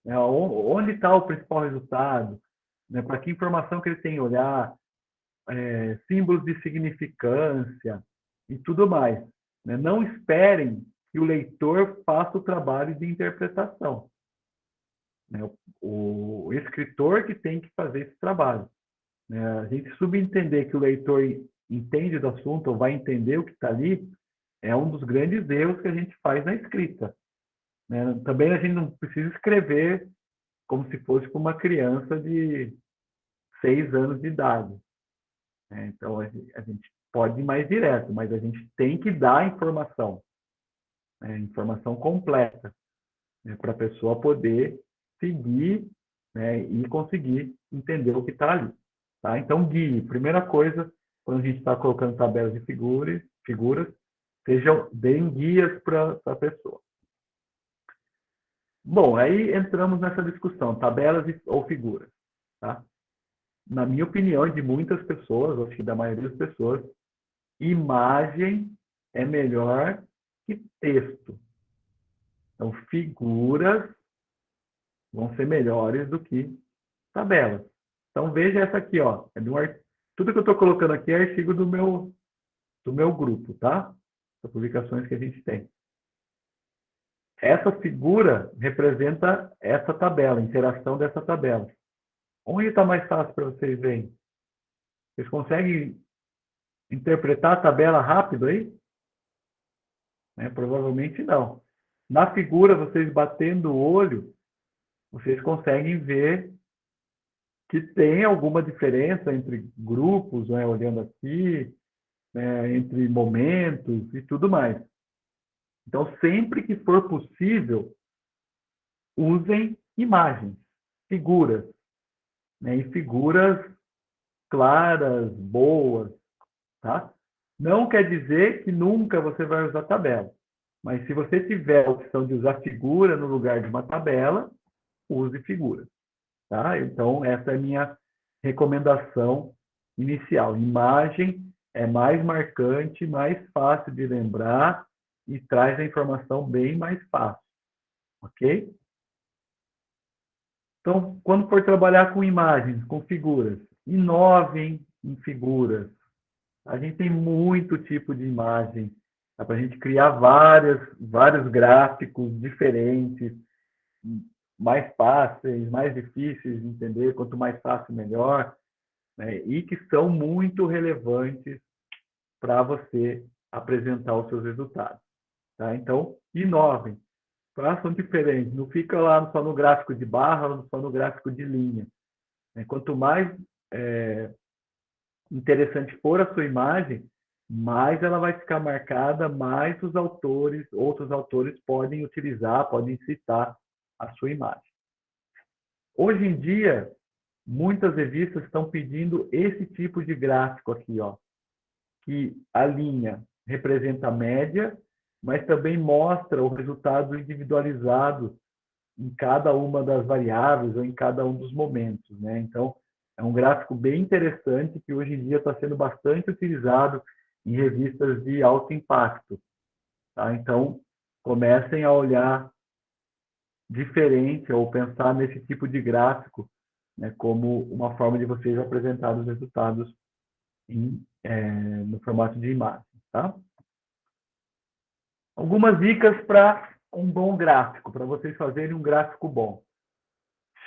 Onde está o principal resultado? Para que informação que ele tem que olhar? Símbolos de significância e tudo mais. Não esperem que o leitor faça o trabalho de interpretação. O escritor que tem que fazer esse trabalho. A gente subentender que o leitor entende do assunto ou vai entender o que está ali é um dos grandes erros que a gente faz na escrita, né? Também a gente não precisa escrever como se fosse para uma criança de 6 anos de idade, né? Então, a gente pode ir mais direto, mas a gente tem que dar informação, né? Informação completa, né? Para a pessoa poder seguir, né? E conseguir entender o que está ali. Tá? Então, guie. Primeira coisa, quando a gente está colocando tabelas de figuras, deem guias para a pessoa. Bom, aí entramos nessa discussão, tabelas ou figuras. Tá? Na minha opinião, de muitas pessoas, acho que da maioria das pessoas, imagem é melhor que texto. Então, figuras vão ser melhores do que tabelas. Então, veja essa aqui, ó. Tudo que eu estou colocando aqui é artigo do meu grupo, tá? As publicações que a gente tem. Essa figura representa essa tabela, a interação dessa tabela. Onde está mais fácil para vocês verem? Vocês conseguem interpretar a tabela rápido aí? Provavelmente não. Na figura, vocês batendo o olho, vocês conseguem ver que tem alguma diferença entre grupos, né, olhando aqui, né, entre momentos e tudo mais. Então, sempre que for possível, usem imagens, figuras, né, e figuras claras, boas, tá? Não quer dizer que nunca você vai usar tabela, mas se você tiver a opção de usar figura no lugar de uma tabela, use figura, tá? Então, essa é a minha recomendação inicial. Imagem é mais marcante, mais fácil de lembrar e traz a informação bem mais fácil, ok? Então, quando for trabalhar com imagens, com figuras, inovem em figuras. A gente tem muito tipo de imagem. Dá para a gente criar vários gráficos diferentes, mais fáceis, mais difíceis de entender, quanto mais fácil, melhor, né? E que são muito relevantes para você apresentar os seus resultados. Tá? Então, inovem. Façam diferente. Não fica lá só no gráfico de barra, só no gráfico de linha. Quanto mais interessante for a sua imagem, mais ela vai ficar marcada, mais outros autores podem utilizar, podem citar a sua imagem. Hoje em dia, muitas revistas estão pedindo esse tipo de gráfico aqui, ó, que a linha representa a média, mas também mostra o resultado individualizado em cada uma das variáveis ou em cada um dos momentos, né? Então, é um gráfico bem interessante que hoje em dia está sendo bastante utilizado em revistas de alto impacto, tá? Então, comecem a olhar diferente ou pensar nesse tipo de gráfico, né, como uma forma de vocês apresentar os resultados no formato de imagem, tá? Algumas dicas para um bom gráfico, para vocês fazerem um gráfico bom.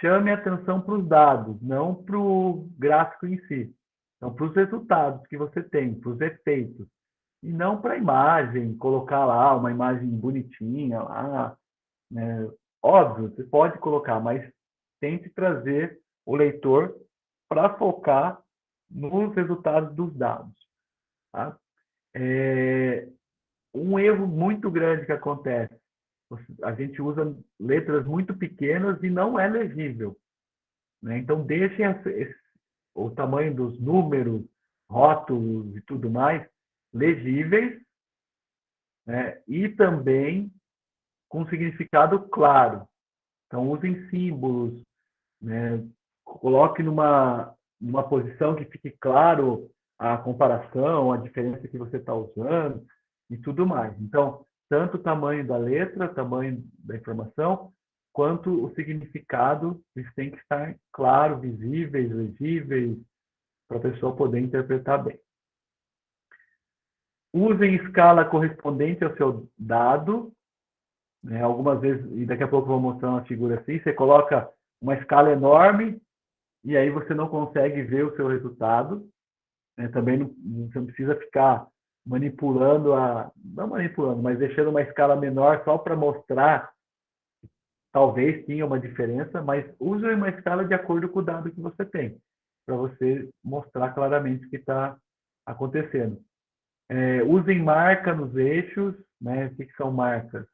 Chame atenção para os dados, não para o gráfico em si. Então, para os resultados que você tem, para os efeitos. E não para a imagem, colocar lá uma imagem bonitinha, lá, né? Óbvio, você pode colocar, mas tente trazer o leitor para focar nos resultados dos dados. Tá? Um erro muito grande que acontece, a gente usa letras muito pequenas e não é legível, né? Então, deixem o tamanho dos números, rótulos e tudo mais legíveis, né? E também com significado claro. Então, usem símbolos, né? Coloque numa posição que fique claro a comparação, a diferença que você está usando e tudo mais. Então, tanto o tamanho da letra, tamanho da informação, quanto o significado, eles têm que estar claro, visíveis, legíveis, para a pessoa poder interpretar bem. Usem escala correspondente ao seu dado, né? Algumas vezes, e daqui a pouco eu vou mostrar uma figura assim, você coloca uma escala enorme e aí você não consegue ver o seu resultado, né? Também você não precisa ficar manipulando não manipulando, mas deixando uma escala menor só para mostrar, talvez tinha uma diferença, mas use uma escala de acordo com o dado que você tem, para você mostrar claramente o que está acontecendo. Usem marca nos eixos, né? O que são marcas?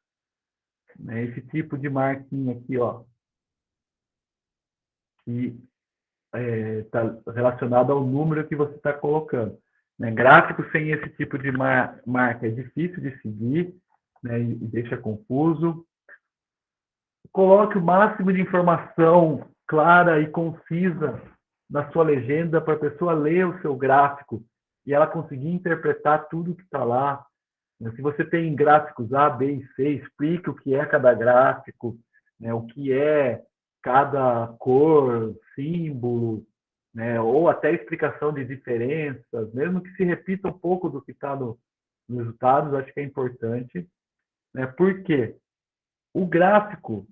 Esse tipo de marquinha aqui, ó, que está relacionado ao número que você está colocando. Né? Gráfico sem esse tipo de marca é difícil de seguir, né? E deixa confuso. Coloque o máximo de informação clara e concisa na sua legenda para a pessoa ler o seu gráfico e ela conseguir interpretar tudo que está lá. Se você tem gráficos A, B e C, explique o que é cada gráfico, né? O que é cada cor, símbolo, né? Ou até explicação de diferenças, mesmo que se repita um pouco do que está nos resultados, acho que é importante. Né? Por quê? O gráfico,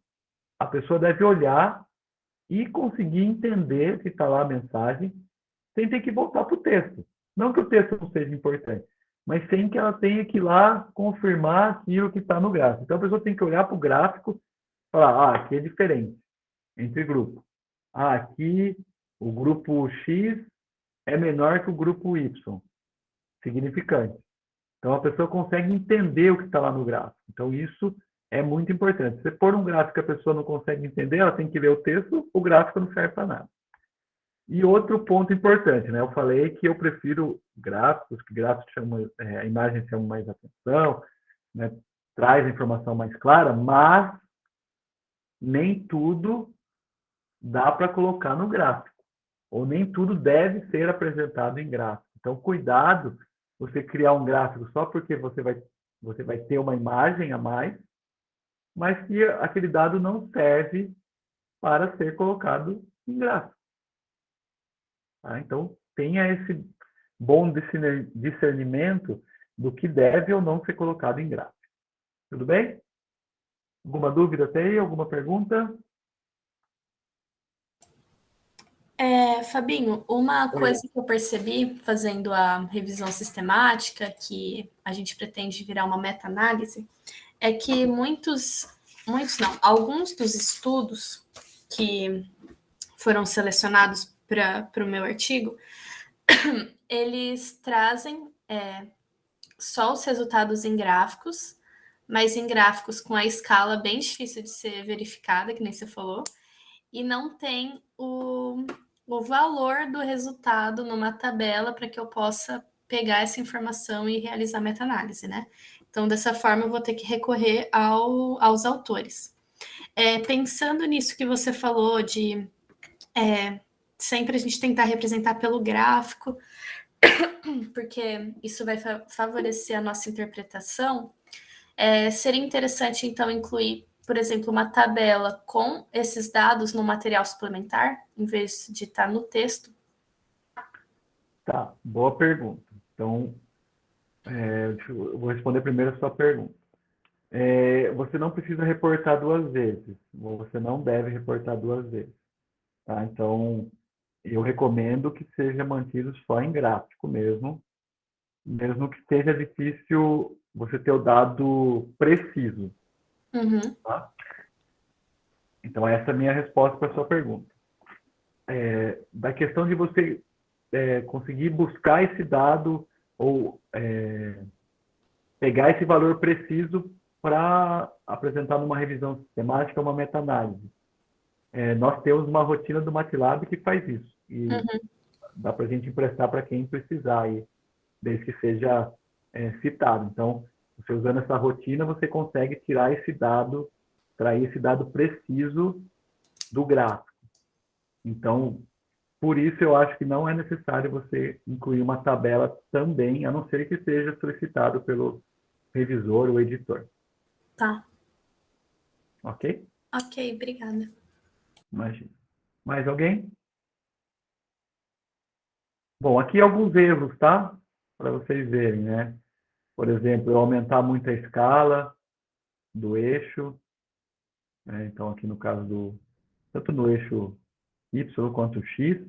a pessoa deve olhar e conseguir entender se está lá a mensagem, sem ter que voltar para o texto. Não que o texto não seja importante, mas sem que ela tenha que ir lá confirmar aquilo que está no gráfico. Então, a pessoa tem que olhar para o gráfico e falar, aqui é diferente entre grupos. Aqui o grupo X é menor que o grupo Y, significante. Então, a pessoa consegue entender o que está lá no gráfico. Então, isso é muito importante. Se você pôr um gráfico que a pessoa não consegue entender, ela tem que ler o texto, o gráfico não serve para nada. E outro ponto importante, né? Eu falei que eu prefiro gráficos, que gráficos chamam, a imagem chama mais atenção, né? Traz a informação mais clara, mas nem tudo dá para colocar no gráfico, ou nem tudo deve ser apresentado em gráfico. Então, cuidado você criar um gráfico só porque você vai ter uma imagem a mais, mas que aquele dado não serve para ser colocado em gráfico. Tá? Então, tenha esse bom discernimento do que deve ou não ser colocado em gráfico. Tudo bem? Alguma dúvida até aí? Alguma pergunta? Fabinho, uma coisa que eu percebi fazendo a revisão sistemática, que a gente pretende virar uma meta-análise, é que alguns dos estudos que foram selecionados para o meu artigo, eles trazem só os resultados em gráficos, mas em gráficos com a escala bem difícil de ser verificada, que nem você falou, e não tem o valor do resultado numa tabela para que eu possa pegar essa informação e realizar meta-análise, né? Então, dessa forma, eu vou ter que recorrer aos autores. Pensando nisso que você falou de sempre a gente tentar representar pelo gráfico, porque isso vai favorecer a nossa interpretação, seria interessante, então, incluir, por exemplo, uma tabela com esses dados no material suplementar, em vez de estar no texto? Tá, boa pergunta. Então, eu vou responder primeiro a sua pergunta. Você não precisa reportar duas vezes, ou você não deve reportar duas vezes. Tá? Então, eu recomendo que seja mantido só em gráfico mesmo que seja difícil você ter o dado preciso. Uhum. Tá? Então, essa é a minha resposta para a sua pergunta. Da questão de você conseguir buscar esse dado ou pegar esse valor preciso para apresentar numa revisão sistemática, uma meta-análise. Nós temos uma rotina do MATLAB que faz isso. E dá para a gente emprestar para quem precisar, aí, desde que seja citado. Então, você usando essa rotina, você consegue tirar esse dado, extrair esse dado preciso do gráfico. Então, por isso eu acho que não é necessário você incluir uma tabela também, a não ser que seja solicitado pelo revisor ou editor. Tá. Ok? Ok, obrigada. Imagina. Mais alguém? Bom, aqui alguns erros, tá? Para vocês verem, né? Por exemplo, eu aumentar muito a escala do eixo. Então, aqui no caso tanto no eixo Y quanto X,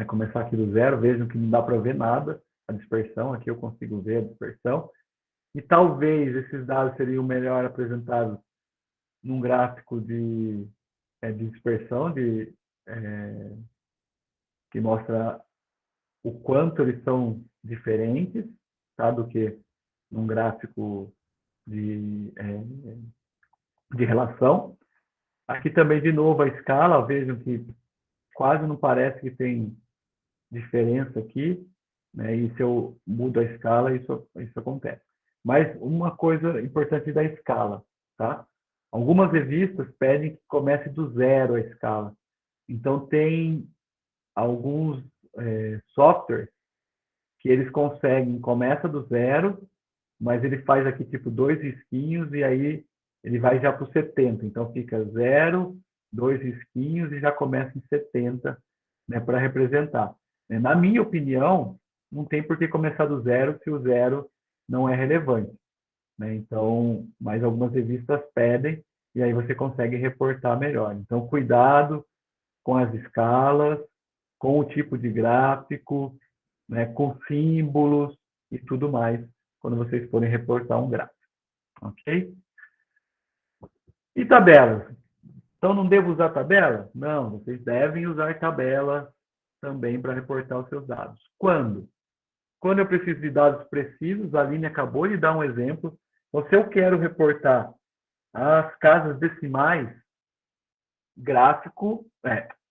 começar aqui do zero, vejam que não dá para ver nada. a dispersão, aqui eu consigo ver a dispersão, e talvez esses dados seriam melhor apresentados num gráfico de dispersão, que mostra o quanto eles são diferentes, tá, do que num gráfico de relação. Aqui também, de novo, a escala, vejam que quase não parece que tem diferença aqui, né? E se eu mudo a escala, isso acontece. Mas uma coisa importante da escala, tá? Algumas revistas pedem que comece do zero a escala. Então, tem alguns softwares que eles conseguem, começa do zero, mas ele faz aqui tipo 2 risquinhos e aí ele vai já para o 70. Então, fica 0, 2 risquinhos e já começa em 70, né, para representar. Na minha opinião, não tem por que começar do zero se o zero não é relevante, né? Então, mas algumas revistas pedem e aí você consegue reportar melhor. Então, cuidado com as escalas, com o tipo de gráfico, né, com símbolos e tudo mais, quando vocês forem reportar um gráfico. Ok? E tabelas? Então, não devo usar tabela? Não, vocês devem usar tabela também para reportar os seus dados. Quando? Quando eu preciso de dados precisos, a Aline acabou de dar um exemplo. Então, se eu quero reportar as casas decimais, gráfico,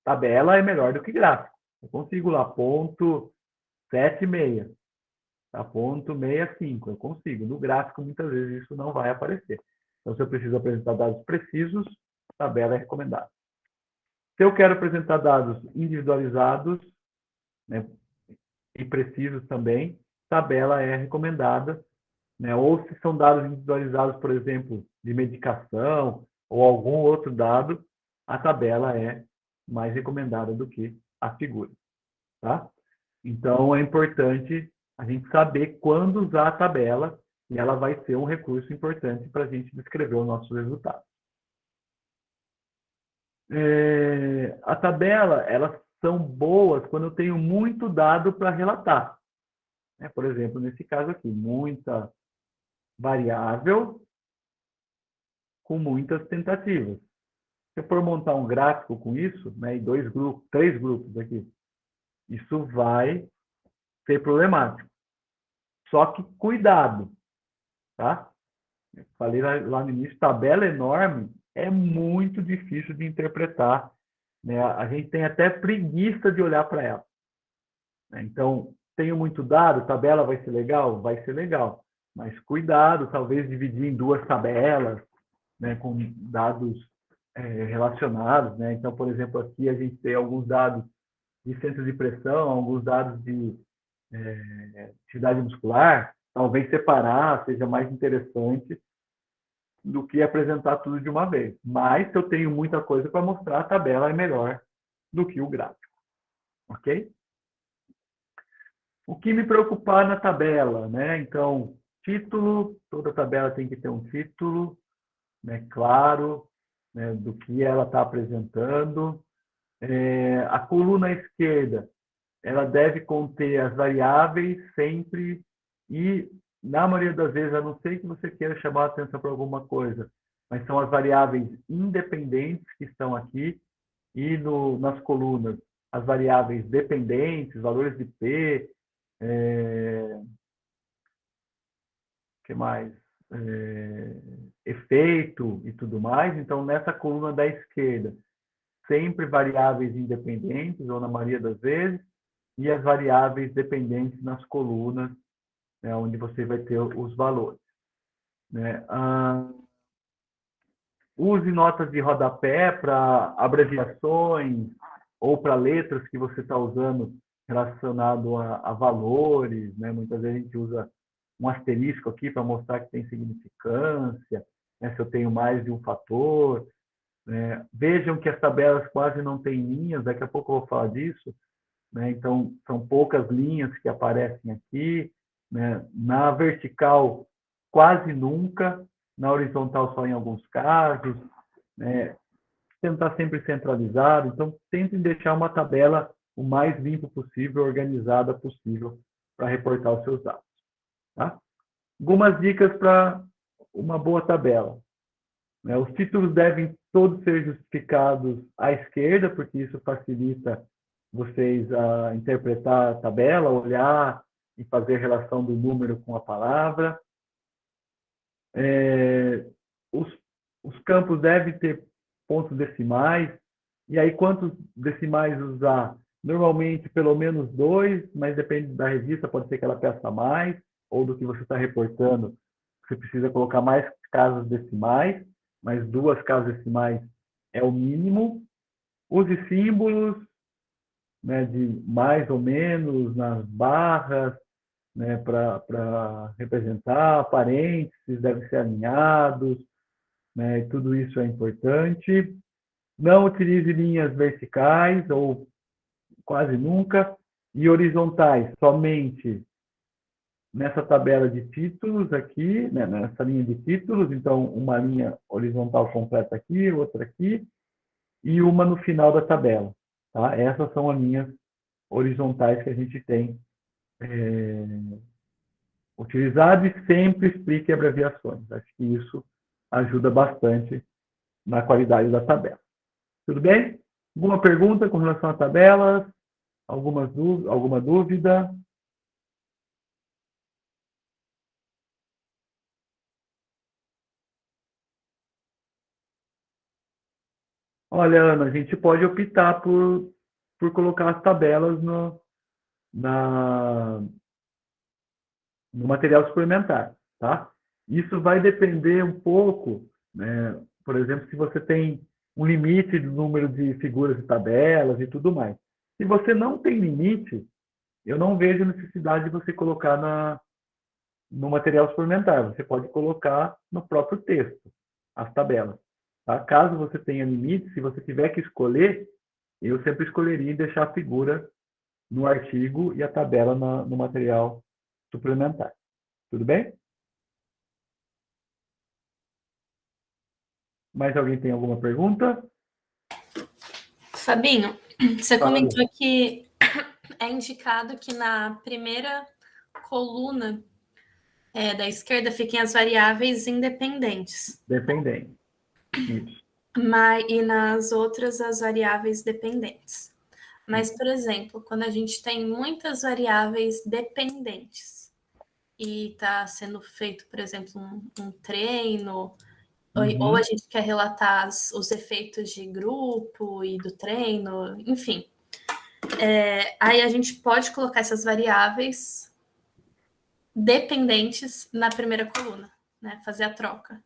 tabela é melhor do que gráfico. Eu consigo lá, ponto 76, tá? Ponto 65, eu consigo. No gráfico, muitas vezes, isso não vai aparecer. Então, se eu preciso apresentar dados precisos, tabela é recomendada. Se eu quero apresentar dados individualizados, né, e precisos também, tabela é recomendada, né? Ou se são dados individualizados, por exemplo, de medicação ou algum outro dado, a tabela é mais recomendada do que a figura, tá? Então, é importante a gente saber quando usar a tabela e ela vai ser um recurso importante para a gente descrever o nosso resultado. A tabela, elas são boas quando eu tenho muito dado para relatar. Por exemplo, nesse caso aqui, muita variável com muitas tentativas. Se eu for montar um gráfico com isso, né, e 3 grupos aqui, isso vai ser problemático. Só que cuidado, tá? Eu falei lá no início, tabela enorme é muito difícil de interpretar, né? A gente tem até preguiça de olhar para ela, né? Então, tenho muito dado, tabela vai ser legal? Vai ser legal. Mas cuidado, talvez dividir em 2 tabelas, né, com dados relacionados, né? Então, por exemplo, aqui a gente tem alguns dados de centro de pressão, alguns dados de atividade muscular, talvez separar seja mais interessante do que apresentar tudo de uma vez. Mas, se eu tenho muita coisa para mostrar, a tabela é melhor do que o gráfico. Ok? O que me preocupar na tabela, né? Então, título, toda tabela tem que ter um título, né, claro, né, do que ela está apresentando. A coluna esquerda, ela deve conter as variáveis sempre e, na maioria das vezes, a não ser que você queira chamar a atenção para alguma coisa, mas são as variáveis independentes que estão aqui e nas colunas as variáveis dependentes, valores de P, que mais? Efeito e tudo mais. Então, nessa coluna da esquerda, sempre variáveis independentes, ou na maioria das vezes, e as variáveis dependentes nas colunas, né, onde você vai ter os valores, né? Use notas de rodapé para abreviações ou para letras que você está usando relacionado a valores, né? Muitas vezes a gente usa um asterisco aqui para mostrar que tem significância, né? Se eu tenho mais de um fator. Vejam que as tabelas quase não têm linhas, daqui a pouco eu vou falar disso, né? Então, são poucas linhas que aparecem aqui, né? Na vertical, quase nunca, na horizontal só em alguns casos, né? Tentar sempre centralizado, então tentem deixar uma tabela o mais limpa possível, organizada possível para reportar os seus dados. Tá? Algumas dicas para uma boa tabela. Né? Os títulos devem todos ser justificados à esquerda, porque isso facilita vocês a interpretar a tabela, olhar e fazer relação do número com a palavra. Os campos devem ter pontos decimais. E aí, quantos decimais usar? Normalmente, pelo menos 2, mas depende da revista, pode ser que ela peça mais, ou do que você está reportando, você precisa colocar mais casas decimais, mas 2 casas decimais é o mínimo. Use símbolos, né, de mais ou menos nas barras, né, para representar, parênteses devem ser alinhados, né, e tudo isso é importante. Não utilize linhas verticais, ou quase nunca, e horizontais, somente nessa tabela de títulos aqui, né, nessa linha de títulos, então uma linha horizontal completa aqui, outra aqui, e uma no final da tabela. Tá? Essas são as linhas horizontais que a gente tem utilizado, e sempre explique abreviações. Acho que isso ajuda bastante na qualidade da tabela. Tudo bem? Alguma pergunta com relação a tabelas? Alguma dúvida? Olha, Ana, a gente pode optar por colocar as tabelas no material suplementar, tá? Isso vai depender um pouco, né? Por exemplo, se você tem um limite do número de figuras e tabelas e tudo mais. Se você não tem limite, eu não vejo necessidade de você colocar no material suplementar. Você pode colocar no próprio texto as tabelas. Tá? Caso você tenha limite, se você tiver que escolher, eu sempre escolheria deixar a figura no artigo e a tabela no material suplementar. Tudo bem? Mais alguém tem alguma pergunta? Fabinho, você Fala. comentou que é indicado que na primeira coluna da esquerda fiquem as variáveis independentes. Dependente. Isso. E nas outras, as variáveis dependentes. Mas, por exemplo, quando a gente tem muitas variáveis dependentes e está sendo feito, por exemplo, um treino, ou a gente quer relatar os efeitos de grupo e do treino, enfim. Aí a gente pode colocar essas variáveis dependentes na primeira coluna, né? Fazer a troca.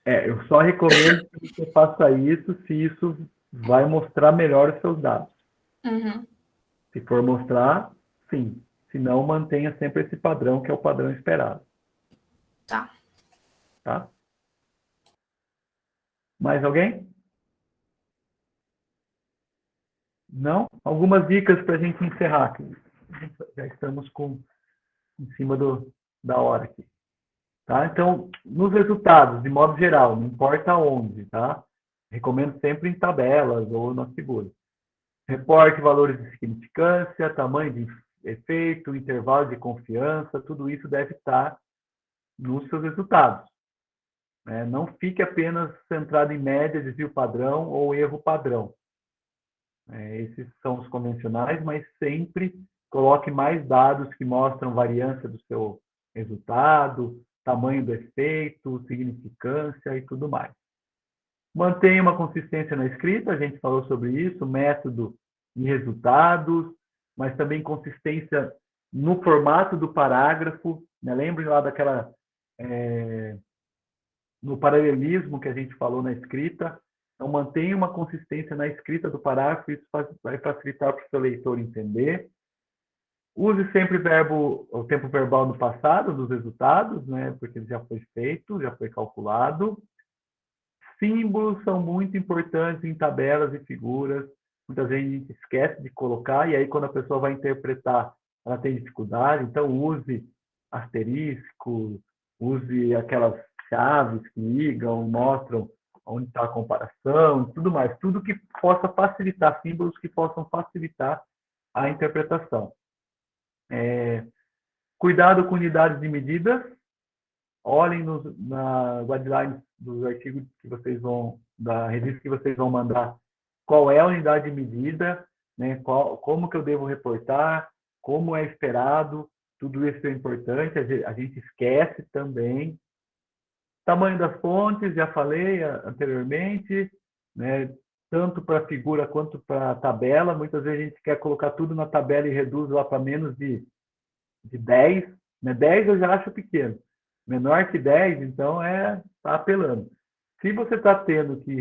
Eu só recomendo que você faça isso se isso vai mostrar melhor os seus dados. Uhum. Se for mostrar, sim. Se não, mantenha sempre esse padrão, que é o padrão esperado. Tá. Tá? Mais alguém? Não? Algumas dicas para a gente encerrar aqui. Já estamos em cima da hora aqui. Tá? Então, nos resultados, de modo geral, não importa onde, tá? Recomendo sempre em tabelas ou nas figuras. Reporte valores de significância, tamanho de efeito, intervalo de confiança, tudo isso deve estar nos seus resultados. Né? Não fique apenas centrado em média, desvio padrão ou erro padrão. Esses são os convencionais, mas sempre coloque mais dados que mostram variância do seu resultado, tamanho do efeito, significância e tudo mais. Mantenha uma consistência na escrita, a gente falou sobre isso, método e resultados, mas também consistência no formato do parágrafo. Né? Lembre lá no paralelismo que a gente falou na escrita. Então, mantenha uma consistência na escrita do parágrafo, isso vai facilitar para o seu leitor entender. Use sempre o tempo verbal no passado dos resultados, né? Porque ele já foi feito, já foi calculado. Símbolos são muito importantes em tabelas e figuras. Muitas vezes a gente esquece de colocar, e aí quando a pessoa vai interpretar, ela tem dificuldade. Então, use asterisco, use aquelas chaves que ligam, mostram onde está a comparação e tudo mais. Tudo que possa facilitar, símbolos que possam facilitar a interpretação. Cuidado com unidades de medida. Olhem na guidelines dos artigos que vocês vão, da revista que vocês vão mandar, qual é a unidade de medida, né? Como que eu devo reportar, como é esperado, tudo isso é importante, a gente esquece também. Tamanho das fontes, já falei anteriormente, né? Tanto para a figura quanto para a tabela. Muitas vezes a gente quer colocar tudo na tabela e reduz lá para menos de 10. Né? 10 eu já acho pequeno. Menor que 10, então está apelando. Se você está tendo que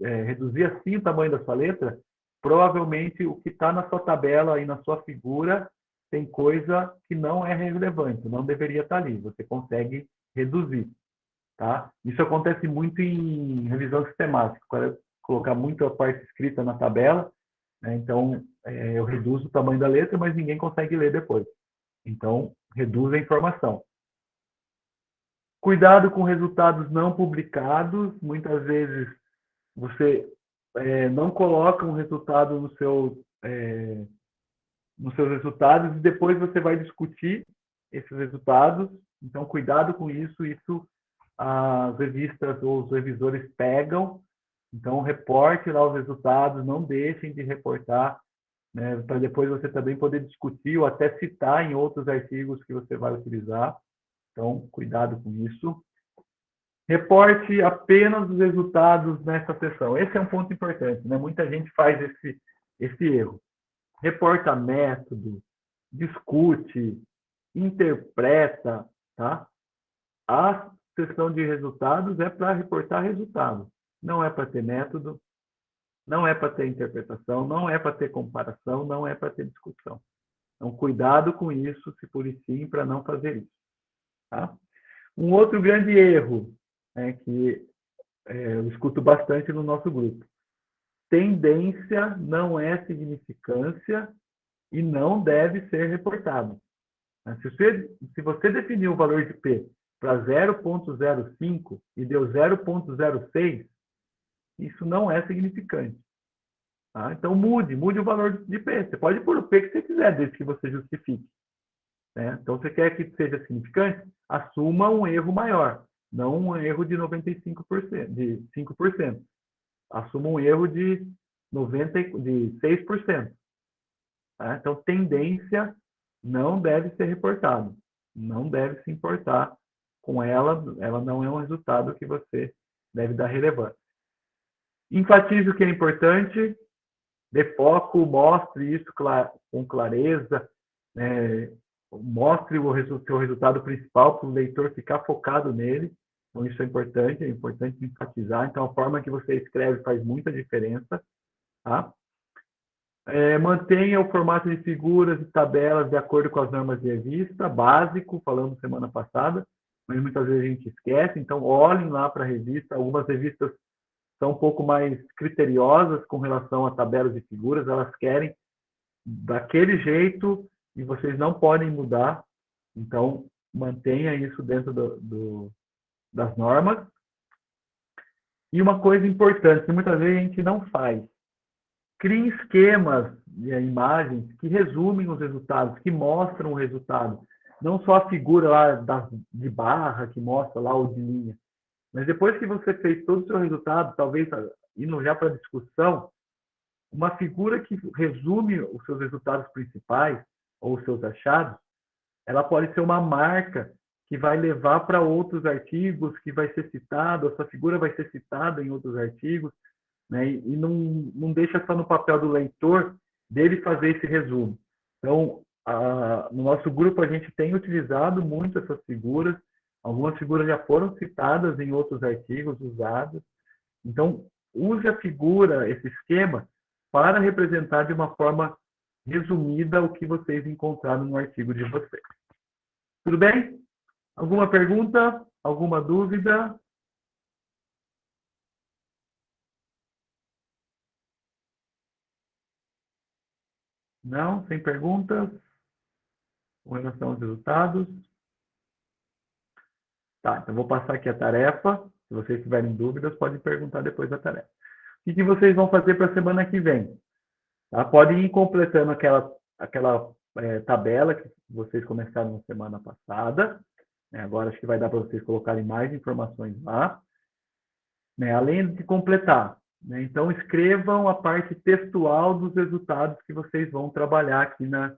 reduzir assim o tamanho da sua letra, provavelmente o que está na sua tabela e na sua figura tem coisa que não é relevante, não deveria estar ali. Você consegue reduzir. Tá? Isso acontece muito em revisão sistemática. Quando colocar muito a parte escrita na tabela, né? Então eu reduzo o tamanho da letra, mas ninguém consegue ler depois. Então, reduz a informação. Cuidado com resultados não publicados. Muitas vezes você não coloca um resultado nos seus resultados e depois você vai discutir esses resultados. Então, cuidado com isso. Isso as revistas ou os revisores pegam. Então, reporte lá os resultados, não deixem de reportar, né, para depois você também poder discutir ou até citar em outros artigos que você vai utilizar. Então, cuidado com isso. Reporte apenas os resultados nessa sessão. Esse é um ponto importante, né? Muita gente faz esse erro. Reporta método, discute, interpreta, tá? A sessão de resultados é para reportar resultados. Não é para ter método, não é para ter interpretação, não é para ter comparação, não é para ter discussão. Então, cuidado com isso, se policiem para não fazer isso. Tá? Um outro grande erro, né, que eu escuto bastante no nosso grupo. Tendência não é significância e não deve ser reportado. Se você definiu o valor de P para 0,05 e deu 0,06, isso não é significante. Tá? Então, mude o valor de P. Você pode pôr o P que você quiser, desde que você justifique. Né? Então, você quer que seja significante? Assuma um erro maior, não um erro de 95%, de 5%. Assuma um erro de 6%. Tá? Então, tendência não deve ser reportado. Não deve se importar com ela. Ela não é um resultado que você deve dar relevância. Enfatize o que é importante, dê foco, mostre isso com clareza, mostre o seu resultado principal para o leitor ficar focado nele. Então, isso é importante enfatizar. Então, a forma que você escreve faz muita diferença. Tá? Mantenha o formato de figuras e tabelas de acordo com as normas de revista, básico, falamos semana passada, mas muitas vezes a gente esquece. Então, olhem lá para a revista. Algumas revistas são um pouco mais criteriosas com relação a tabelas e figuras, elas querem daquele jeito e vocês não podem mudar. Então, mantenha isso dentro das normas. E uma coisa importante, que muitas vezes a gente não faz, crie esquemas de imagens que resumem os resultados, que mostram o resultado. Não só a figura lá de barra, que mostra lá o de linha. Mas depois que você fez todo o seu resultado, talvez indo já para a discussão, uma figura que resume os seus resultados principais ou os seus achados, ela pode ser uma marca que vai levar para outros artigos, que vai ser citado, essa figura vai ser citada em outros artigos, né? E não deixa só no papel do leitor dele fazer esse resumo. Então, no nosso grupo, a gente tem utilizado muito essas figuras. Algumas figuras já foram citadas em outros artigos usados. Então, use a figura, esse esquema, para representar de uma forma resumida o que vocês encontraram no artigo de vocês. Tudo bem? Alguma pergunta? Alguma dúvida? Não? Sem perguntas? Com relação aos resultados? Tá, então vou passar aqui a tarefa. Se vocês tiverem dúvidas, podem perguntar depois da tarefa. O que vocês vão fazer para a semana que vem? Tá? Podem ir completando aquela tabela que vocês começaram na semana passada. Agora acho que vai dar para vocês colocarem mais informações lá. Além de completar. Então, escrevam a parte textual dos resultados que vocês vão trabalhar aqui na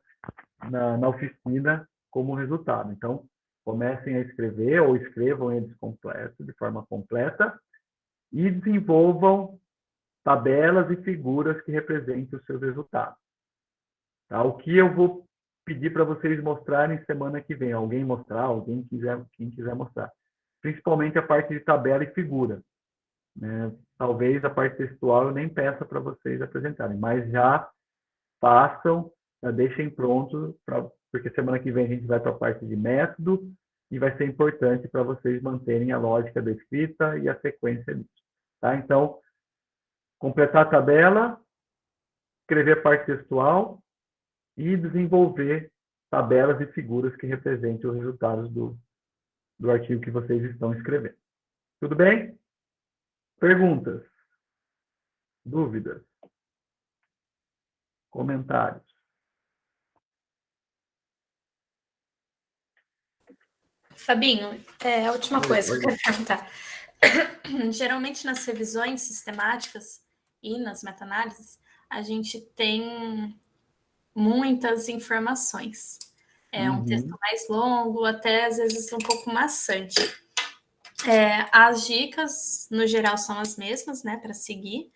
oficina como resultado. Então, comecem a escrever ou escrevam eles completos, de forma completa, e desenvolvam tabelas e figuras que representem os seus resultados. Tá? O que eu vou pedir para vocês mostrarem semana que vem? Alguém mostrar, quem quiser mostrar. Principalmente a parte de tabela e figura. Talvez a parte textual eu nem peça para vocês apresentarem, mas já façam, já deixem pronto, porque semana que vem a gente vai para a parte de método e vai ser importante para vocês manterem a lógica da escrita e a sequência disso. Tá? Então, completar a tabela, escrever a parte textual e desenvolver tabelas e figuras que representem os resultados do artigo que vocês estão escrevendo. Tudo bem? Perguntas? Dúvidas? Comentários? Fabinho, a última coisa que eu quero perguntar. Geralmente nas revisões sistemáticas e nas meta-análises, a gente tem muitas informações. É um texto mais longo, até às vezes um pouco maçante. As dicas, no geral, são as mesmas, né, para seguir,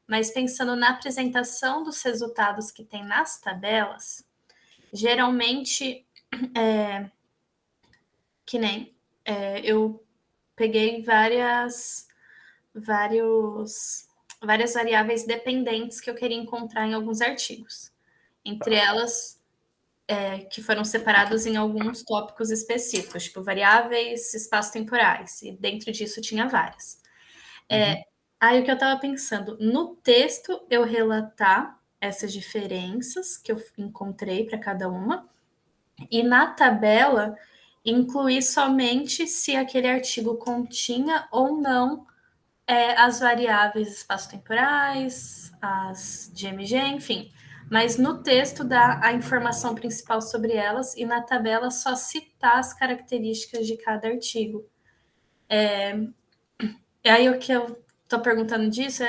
mas pensando na apresentação dos resultados que tem nas tabelas, geralmente, que nem eu peguei várias variáveis dependentes que eu queria encontrar em alguns artigos. Entre elas, que foram separados em alguns tópicos específicos, tipo variáveis espaço-temporais, e dentro disso tinha várias. Aí o que eu estava pensando, no texto eu relatar essas diferenças que eu encontrei para cada uma, e na tabela incluir somente se aquele artigo continha ou não as variáveis espaço-temporais, as GMG, enfim. Mas no texto dá a informação principal sobre elas e na tabela só citar as características de cada artigo. Aí o que eu estou perguntando disso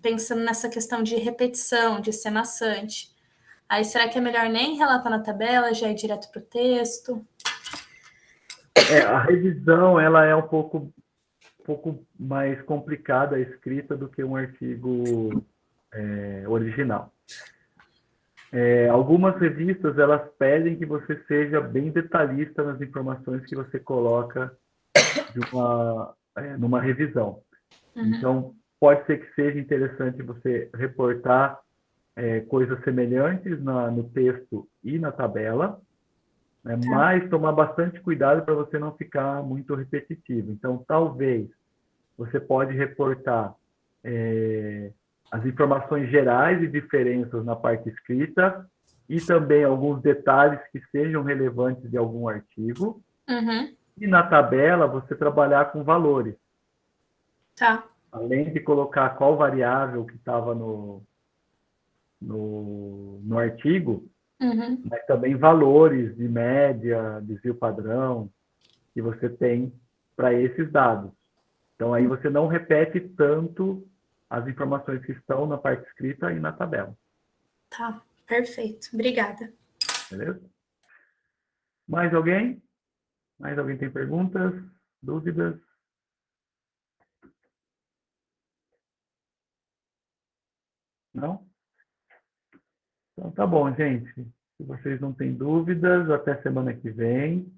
pensando nessa questão de repetição, de ser maçante. Aí será que é melhor nem relatar na tabela, já ir direto para o texto? A revisão ela é um pouco mais complicada a escrita do que um artigo original. Algumas revistas elas pedem que você seja bem detalhista nas informações que você coloca numa revisão. Então, pode ser que seja interessante você reportar coisas semelhantes no texto e na tabela, mas tomar bastante cuidado para você não ficar muito repetitivo. Então, talvez você pode reportar as informações gerais e diferenças na parte escrita e também alguns detalhes que sejam relevantes de algum artigo. E na tabela, você trabalhar com valores. Tá. Além de colocar qual variável que estava no artigo, mas também valores de média, desvio padrão, que você tem para esses dados. Então, aí você não repete tanto as informações que estão na parte escrita e na tabela. Tá, perfeito. Obrigada. Beleza? Mais alguém? Mais alguém tem perguntas? Dúvidas? Não? Então, tá bom, gente. Se vocês não têm dúvidas, até semana que vem.